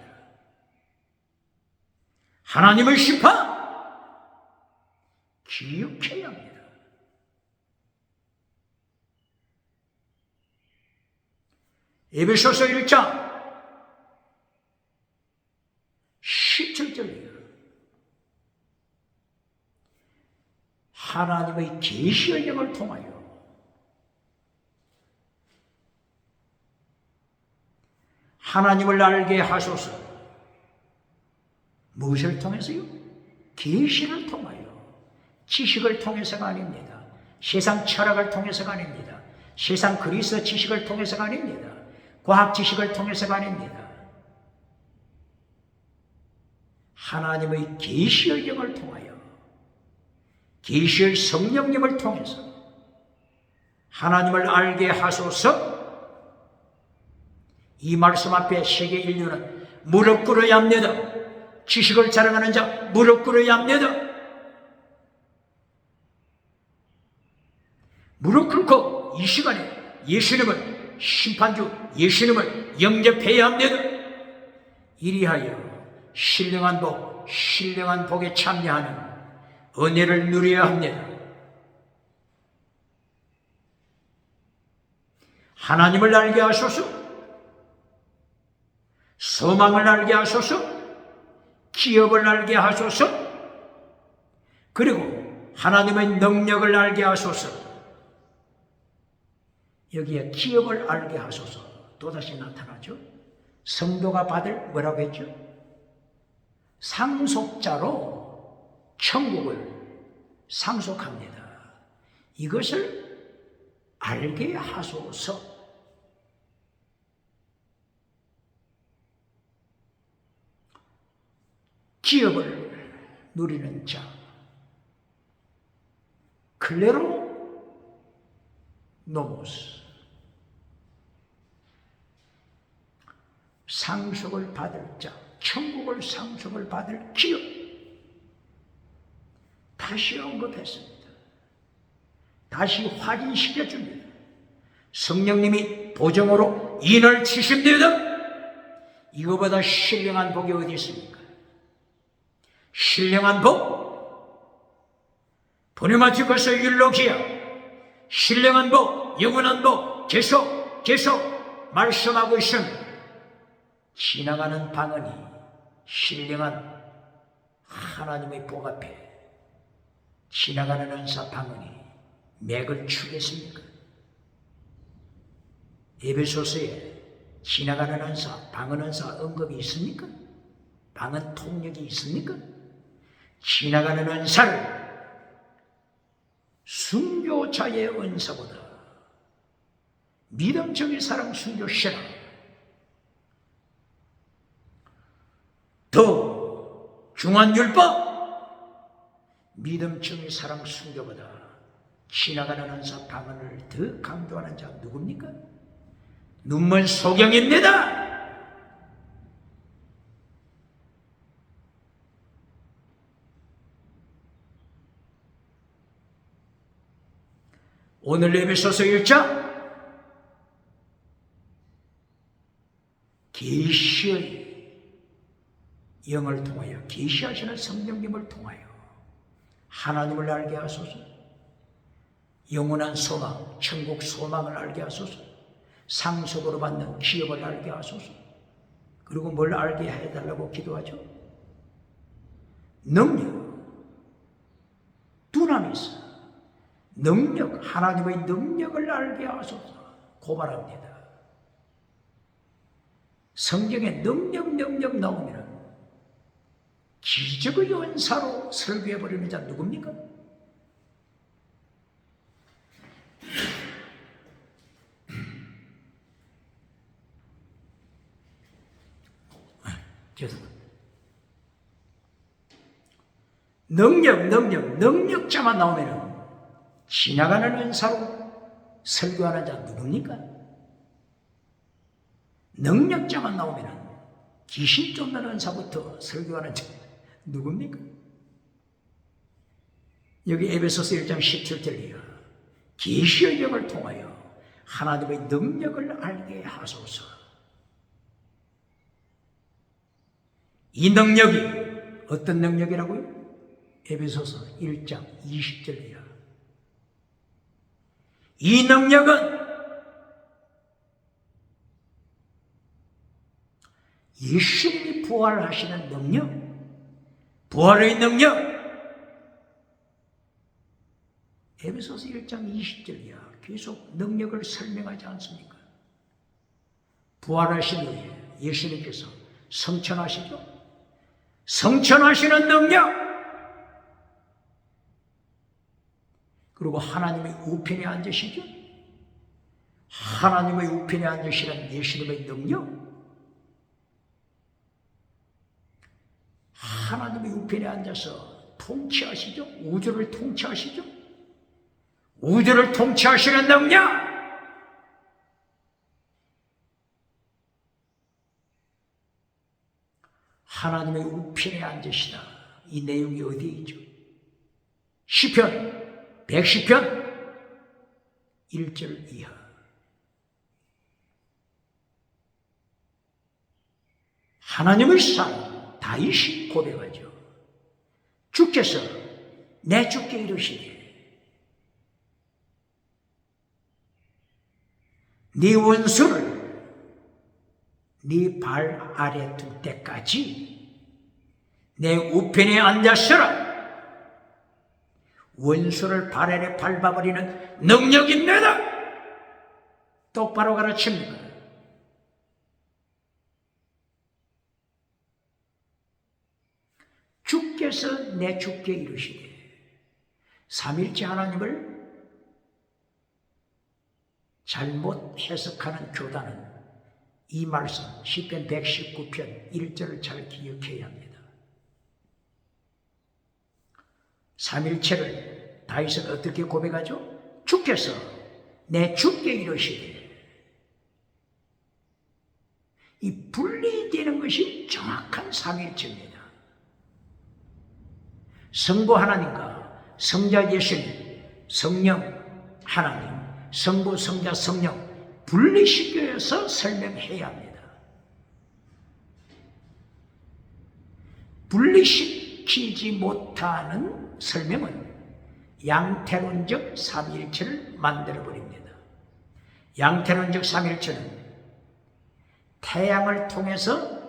하나님의 심판 기억해야 합니다. 에베소서 1장 17절이에요. 하나님의 계시의 영을 통하여 하나님을 알게 하소서. 무엇을 통해서요? 계시를 통하여. 지식을 통해서가 아닙니다. 세상 철학을 통해서가 아닙니다. 세상 그리스 지식을 통해서가 아닙니다. 과학 지식을 통해서가 아닙니다. 하나님의 계시의 영을 통하여, 계시의 성령님을 통해서 하나님을 알게 하소서. 이 말씀 앞에 세계 인류는 무릎 꿇어야 합니다. 지식을 자랑하는 자 무릎 꿇어야 합니다. 무릎 꿇고 이 시간에 예수님을 심판주, 예수님을 영접해야 합니다. 이리하여 신령한 복, 신령한 복에 참여하는 은혜를 누려야 합니다. 하나님을 알게 하소서. 소망을 알게 하소서. 기업을 알게 하소서. 그리고 하나님의 능력을 알게 하소서. 여기에 기업을 알게 하소서 또다시 나타나죠. 성도가 받을 뭐라고 했죠? 상속자로 천국을 상속합니다. 이것을 알게 하소서. 기업을 누리는 자, 클레로 노모스, 상속을 받을 자, 천국을 상속을 받을 기업, 다시 언급했습니다. 다시 확인시켜줍니다. 성령님이 보정으로 인을 치십니다. 이거보다 신령한 복이 어디 있습니까? 신령한 복, 보내마치고서 율로기야, 신령한 복, 영원한 복, 계속 말씀하고 있습니다. 지나가는 방언이 신령한 하나님의 복 앞에 지나가는 은사 방언이 맥을 추겠습니까? 에베소서에 지나가는 은사, 방언 은사 언급이 있습니까? 방언 통역이 있습니까? 지나가는 은사를 순교자의 은사보다 믿음적인 사랑 순교 신앙 더 중한 율법, 믿음적인 사랑 순교보다 지나가는 은사 방언을 더 강조하는 자 누굽니까? 눈먼 소경입니다. 오늘 에베소서 1장 계시의 영을 통하여, 계시하시는 성령님을 통하여 하나님을 알게 하소서. 영원한 소망, 천국 소망을 알게 하소서. 상속으로 받는 기업을 알게 하소서. 그리고 뭘 알게 해달라고 기도하죠? 능력, 두나미스, 능력, 하나님의 능력을 알게 하소서 고발합니다. 성경에 능력 나오면 기적의 은사로 설교해버리는 자 누굽니까? 죄송합니다. 능력자만 나오면 지나가는 은사로 설교하는 자 누굽니까? 능력자만 나오면 귀신 쫓는 은사부터 설교하는 자 누굽니까? 여기 에베소서 1장 17절이요. 계시의 영을 통하여 하나님의 능력을 알게 하소서. 이 능력이 어떤 능력이라고요? 에베소서 1장 20절이야. 이 능력은 예수님이 부활하시는 능력, 부활의 능력. 에베소서 1장 20절이야. 계속 능력을 설명하지 않습니까? 부활하신 후에 예수님께서 성천하시죠? 성천하시는 능력. 그리고 하나님의 우편에 앉으시죠? 하나님의 우편에 앉으시는 예수님의 능력. 하나님의 우편에 앉아서 통치하시죠? 우주를 통치하시죠? 우주를 통치하시는 능력. 하나님의 우편에 앉으시다. 이 내용이 어디에 있죠? 시편 110편 1절 이하. 하나님의 사람 다윗이 고백하죠. 주께서 내 주께 이르시되 네 원수를 네 발 아래 둘 때까지 내 우편에 앉았으라. 원수를 발 아래 밟아버리는 능력입니다. 똑바로 가르칩니다. 주께서 내 주께 이르시되, 삼일째 하나님을 잘못 해석하는 교단은 이 말씀 시편 119편 1절을 잘 기억해야 합니다. 삼일체를 다윗은 어떻게 고백하죠? 주께서 내 주께 이르시되. 이 분리되는 것이 정확한 삼일체입니다. 성부 하나님과 성자 예수님, 성령 하나님, 성부, 성자, 성령 분리시켜서 설명해야 합니다. 분리시키지 못하는 설명은 양태론적 삼위일체를 만들어버립니다. 양태론적 삼위일체는 태양을 통해서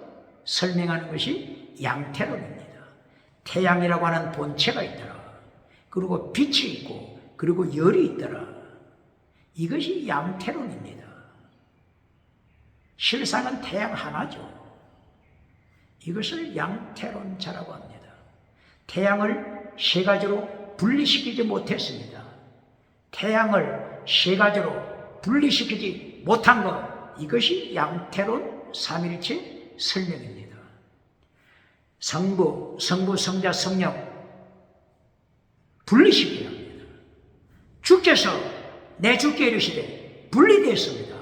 설명하는 것이 양태론입니다. 태양이라고 하는 본체가 있더라. 그리고 빛이 있고, 그리고 열이 있더라. 이것이 양태론입니다. 실상은 태양 하나죠. 이것을 양태론자라고 합니다. 태양을 세 가지로 분리시키지 못했습니다. 태양을 세 가지로 분리시키지 못한 것, 이것이 양태론 삼일체 설명입니다. 성부, 성자, 성령 분리시켜야 합니다. 주께서 내 주께 이르시되 분리되었습니다.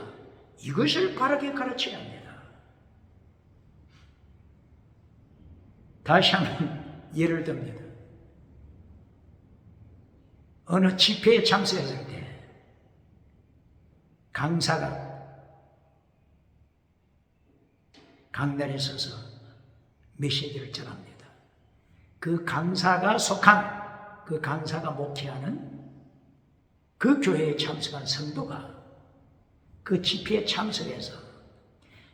이것을 바르게 가르쳐야 합니다. 다시 한번 예를 듭니다. 어느 집회에 참석했을 때 강사가 강단에 서서 메시지를 전합니다. 그 강사가 속한, 그 강사가 목회하는 그 교회에 참석한 성도가 그 집회에 참석해서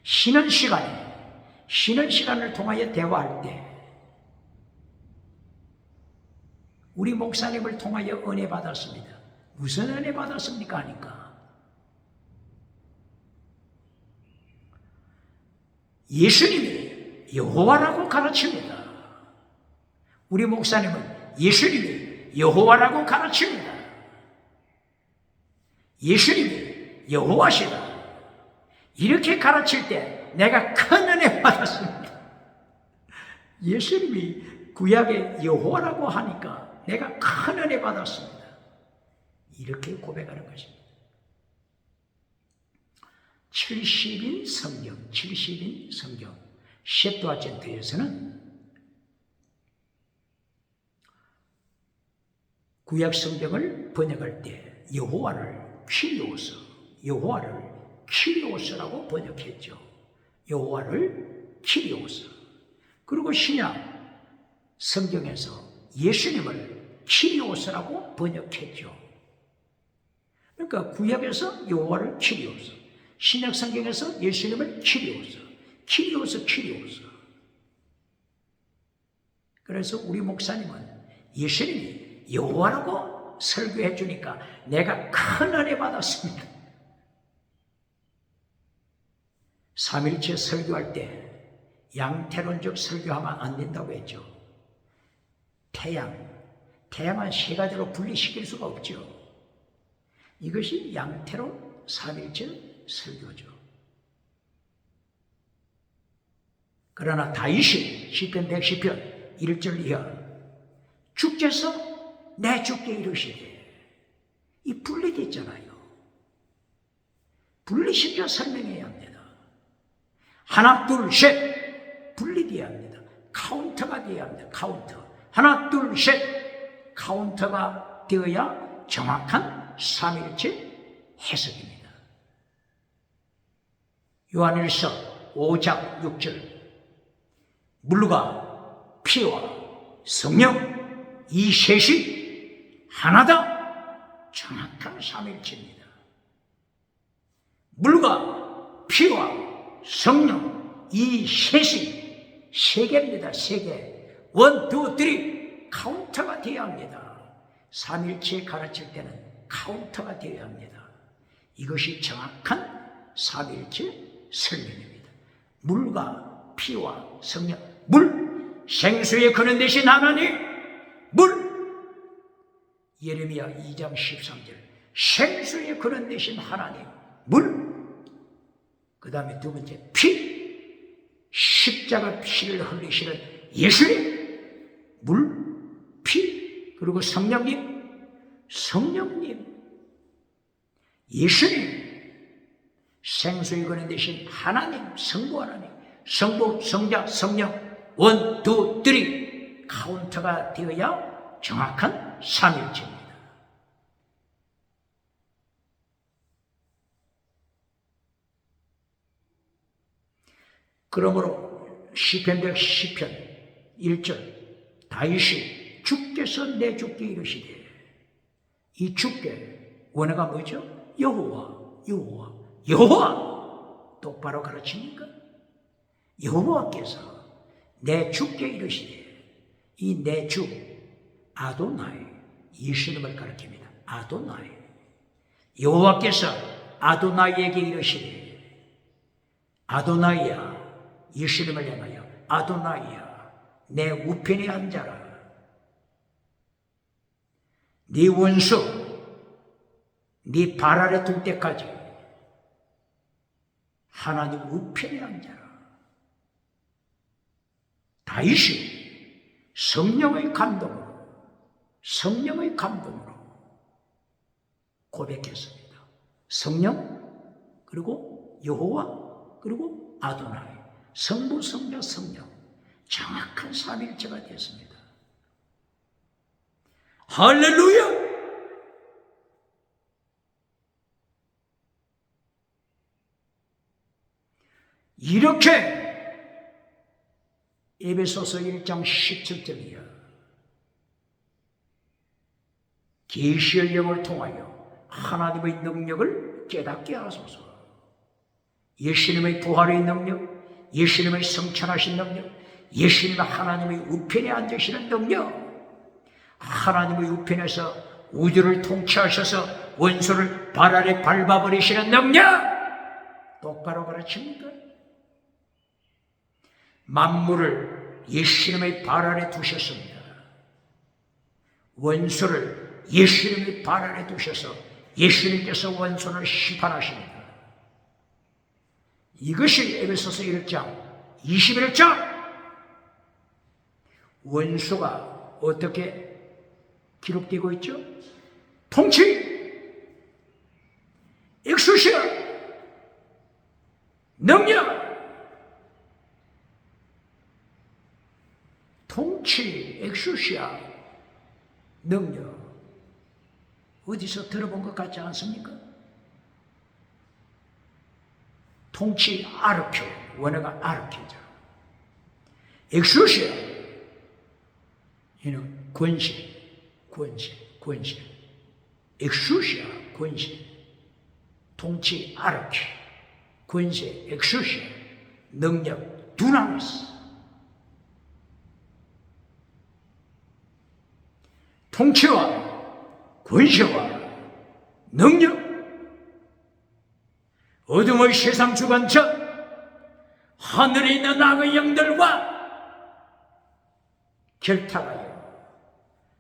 쉬는 시간을 통하여 대화할 때 우리 목사님을 통하여 은혜 받았습니다. 무슨 은혜 받았습니까? 하니까 예수님이 여호와라고 가르칩니다. 우리 목사님은 예수님이 여호와라고 가르칩니다. 예수님이 여호와시다. 이렇게 가르칠 때 내가 큰 은혜 받았습니다. 예수님이 구약의 여호와라고 하니까 내가 큰 은혜 받았습니다. 이렇게 고백하는 것입니다. 70인 성경 셰프아젠트에서는 구약 성경을 번역할 때 여호와를 키리오스라고 번역했죠. 여호와를 키리오스. 그리고 신약 성경에서 예수님을 키리오스라고 번역했죠. 그러니까 구약에서 여호와를 키리오스, 신약 성경에서 예수님을 키리오스. 그래서 우리 목사님은 예수님이 여호와라고 설교해 주니까 내가 큰 은혜 받았습니다. 삼일체 설교할 때 양태론적 설교하면 안 된다고 했죠. 태양은 세 가지로 분리시킬 수가 없죠. 이것이 양태론 삼일체 설교죠. 그러나 다윗이 시편 110편 1절 이하 주께서 내 주께 이르시되, 이 분리됐잖아요. 분리시켜 설명해야 합니다. 하나 둘 셋 분리되어야 합니다. 카운터가 되어야 합니다. 하나 둘 셋 카운터가 되어야 정확한 삼일체 해석입니다. 요한일서 5장 6절 물과 피와 성령 이 셋이 하나다. 정확한 삼일체입니다. 물과 피와 성령 이 셋이 세 개입니다. 세 개. 원, 투, 쓰리 카운터가 되어야 합니다. 삼일체 가르칠 때는 카운터가 되어야 합니다. 이것이 정확한 삼일체 설명입니다. 물과 피와 성령. 물, 생수의 근원 되신 하나님. 물, 예레미야 2장 13절 생수의 근원 되신 하나님. 물. 그 다음에 두 번째 피, 십자가 피를 흘리시는 예수님. 물, 피. 그리고 성령님. 예수님. 생수의 근원 되신 하나님, 성부 하나님. 성부, 성자, 성령. 원, 투, 쓰리 카운터가 되어야 정확한 삼일체입니다. 그러므로 시편 110편 1절 다윗이 주께서 내 주께 이르시되, 이 주께 원어가 뭐죠? 여호와 똑바로 가르칩니까? 여호와께서 내 주께 이르시되, 이 내 주 아도나이 예수님을 가리킵니다. 아도나이. 여호와께서 아도나이에게 이르시되, 아도나이야 예수님을 향하여 아도나이야 내 우편에 앉아라. 네 원수 네 발 아래 둘 때까지 하나님 우편에 앉아라. 다윗이 성령의 감동으로 고백했습니다. 성령, 그리고 여호와, 그리고 아도나이. 성부, 성자, 성령. 정확한 삼일체가 되었습니다. 할렐루야! 이렇게 에베소서 1장 17절이야. 계시의 영을 통하여 하나님의 능력을 깨닫게 하소서. 예수님의 부활의 능력, 예수님의 성천하신 능력, 예수님의 하나님의 우편에 앉으시는 능력, 하나님의 우편에서 우주를 통치하셔서 원수를 발 아래 밟아버리시는 능력 똑바로 가르칩니까? 만물을 예수님의 발 아래 두셨습니다. 원수를 예수님의 발 아래 두셔서 예수님께서 원수를 심판하십니다. 이것이 에베소서 1장 21절. 원수가 어떻게 기록되고 있죠? 통치, 엑수시아, 능력. 통치, 엑수시아, 능력. 어디서 들어본 것 같지 않습니까? 통치 아르케, 원어가 아르케죠. 엑수시아, 이는 권세. 엑수시아, 권세. 통치 아르케, 권세, 엑수시아, 능력, 두나미스. 통치와 권세와 능력, 어둠의 세상 주관자 하늘에 있는 악의 영들과 결탁하여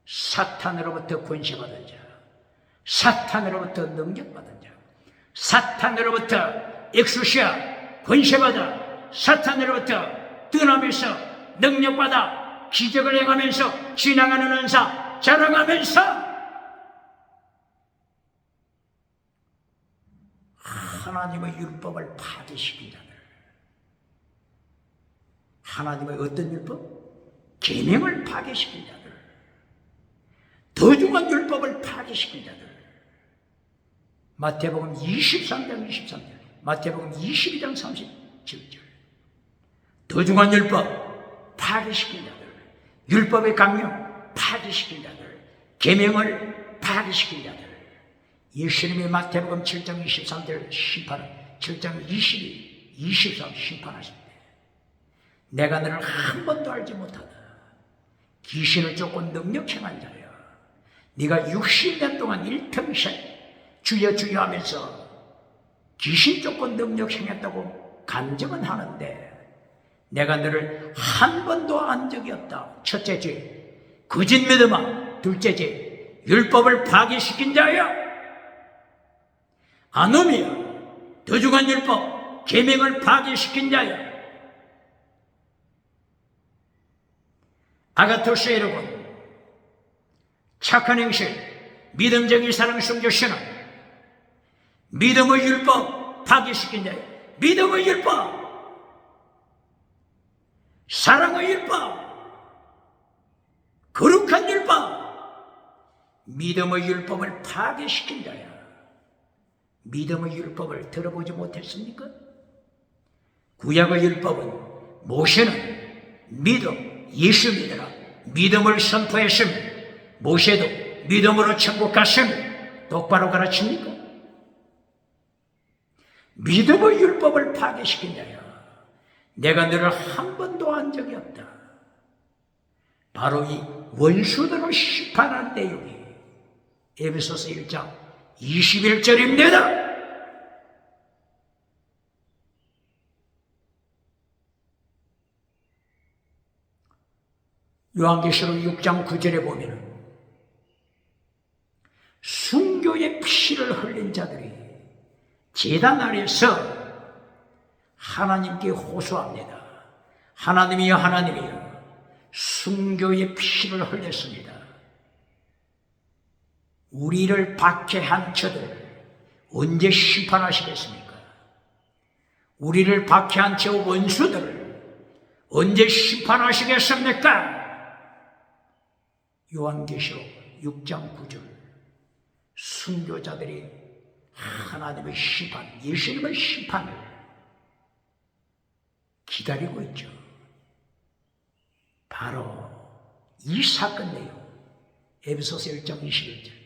사탄으로부터 권세받은 자, 사탄으로부터 능력받은 자, 사탄으로부터 엑수시아 권세받아 사탄으로부터 떠나면서 능력받아 기적을 행하면서 지나가는 은사 자랑하면서 하나님의 율법을 파괴시킨 자들. 하나님의 어떤 율법? 계명을 파괴시킨 자들. 더 중한 율법을 파괴시킨 자들. 마태복음 23장 23절, 마태복음 22장 37절. 더 중한 율법 파괴시킨 자들. 율법의 강령 파괴시킨 자들. 계명을 파괴시킨 자들. 예수님이 마태복음 7장 23절 심판, 7장 22, 23 심판하실 때 내가 너를 한 번도 알지 못하다. 귀신을 쫓고 능력 행한 자야. 네가 60년 동안 일평생 주여 주여 하면서 귀신 쫓고 능력 행했다고 간증은 하는데 내가 너를 한 번도 안 적이 없다. 첫째 죄, 거짓 믿음아. 둘째 죄, 율법을 파괴시킨 자야. 아놈이야. 더 중한 율법, 계명을 파괴시킨 자야. 아가토스 여러분, 착한 행실, 믿음적인 사랑 숨겨시는 믿음의 율법 파괴시킨 자야. 믿음의 율법, 사랑의 율법, 거룩한 율법, 믿음의 율법을 파괴시킨 자야. 믿음의 율법을 들어보지 못했습니까? 구약의 율법은 모세는 믿음, 예수 믿으라 믿음을 선포했으며 모세도 믿음으로 천국 갔으며 똑바로 가르칩니까? 믿음의 율법을 파괴시킨 자야. 내가 너를 한 번도 한 적이 없다. 바로 이 원수들을 심판한 내용이 에베소서 1장 21절입니다. 요한계시록 6장 9절에 보면 순교의 피를 흘린 자들이 제단 아래서 하나님께 호소합니다. 하나님이여 하나님이여 순교의 피를 흘렸습니다. 우리를 박해한 저들 언제 심판하시겠습니까? 우리를 박해한 저 원수들을 언제 심판하시겠습니까? 요한계시록 6장 9절. 순교자들이 하나님의 심판, 예수님의 심판을 기다리고 있죠. 바로 이 사건 내용, 에베소서 1장 21절.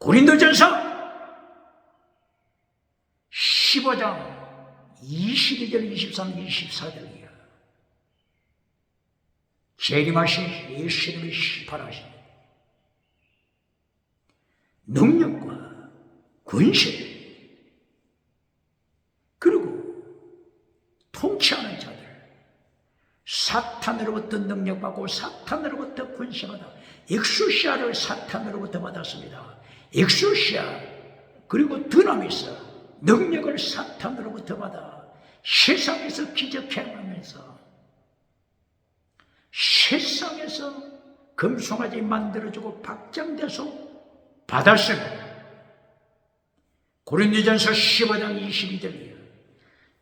고린도전서 15장 22절, 23, 24절이야. 재림하신 예수님이 심판하십니다. 능력과 권세, 그리고 통치하는 자들, 사탄으로부터 능력받고 사탄으로부터 권세받아 엑소시아를 사탄으로부터 받았습니다. 엑소시아 그리고 드나미스 능력을 사탄으로부터 받아 세상에서 기적 행하면서 세상에서 금송아지 만들어주고 박장대소 받았습니다. 고린도전서 15장 22절이에요.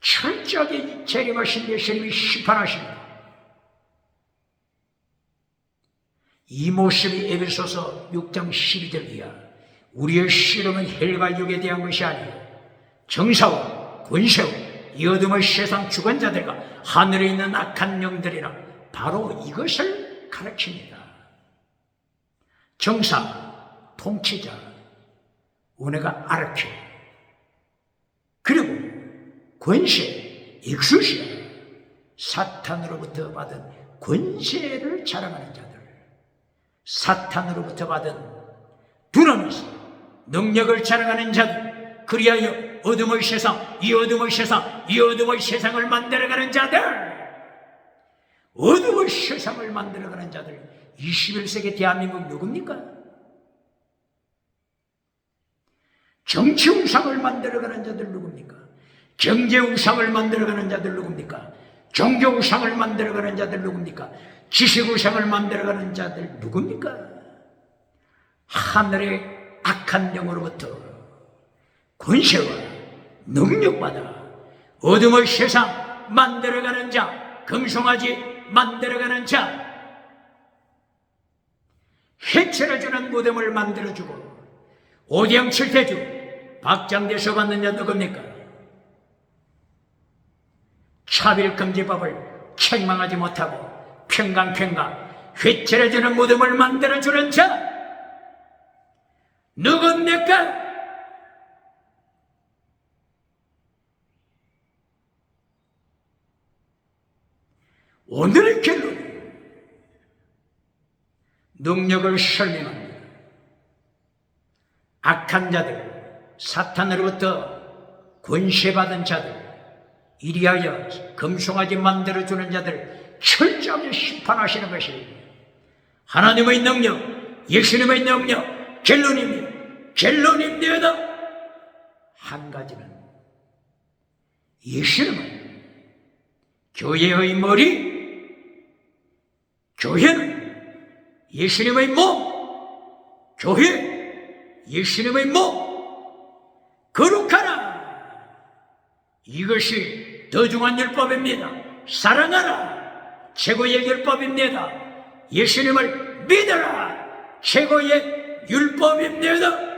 철저하게 재림하신 예수님이 심판하십니다. 이 모습이 에베소서 6장 12절이야. 우리의 씨름은 헬과 육에 대한 것이 아니요 정사와 권세와 이 어둠의 세상 주관자들과 하늘에 있는 악한 영들이라 바로 이것을 가르칩니다. 정사, 통치자, 은혜가 아르케, 그리고 권세, 익수시아, 사탄으로부터 받은 권세를 자랑하는 자들, 사탄으로부터 받은 두나미스, 능력을 자랑하는 자들, 그리하여 어둠의 세상, 이 어둠의 세상, 이 어둠의 세상을 만들어가는 자들, 어둠의 세상을 만들어가는 자들, 21세기 대한민국 누굽니까? 정치 우상을 만들어가는 자들 누굽니까? 경제 우상을 만들어가는 자들 누굽니까? 종교 우상을 만들어가는 자들 누굽니까? 지식 우상을 만들어가는 자들 누굽니까? 하늘의 악한 영으로부터 권세와 능력받아 어둠의 세상 만들어가는 자, 금송아지 만들어가는 자, 해체를 주는 무덤을 만들어주고 오대양 칠태주 박장대소 받는 자 누굽니까? 차별금지법을 책망하지 못하고 평강 회체를 주는 무덤을 만들어주는 자 누굽니까? 오늘의 결론, 능력을 설명합니다. 악한 자들, 사탄으로부터 권세받은 자들, 이리하여 금송아지 만들어주는 자들 철저하게 심판하시는 것이 하나님의 능력, 예수님의 능력, 결론입니다. 한 가지는 예수님은 교회의 머리, 교회는 예수님의 몸, 교회, 예수님의 몸, 거룩하라. 이것이 더중한 율법입니다. 사랑하라. 최고의 율법입니다. 예수님을 믿어라. 최고의 율법입니다.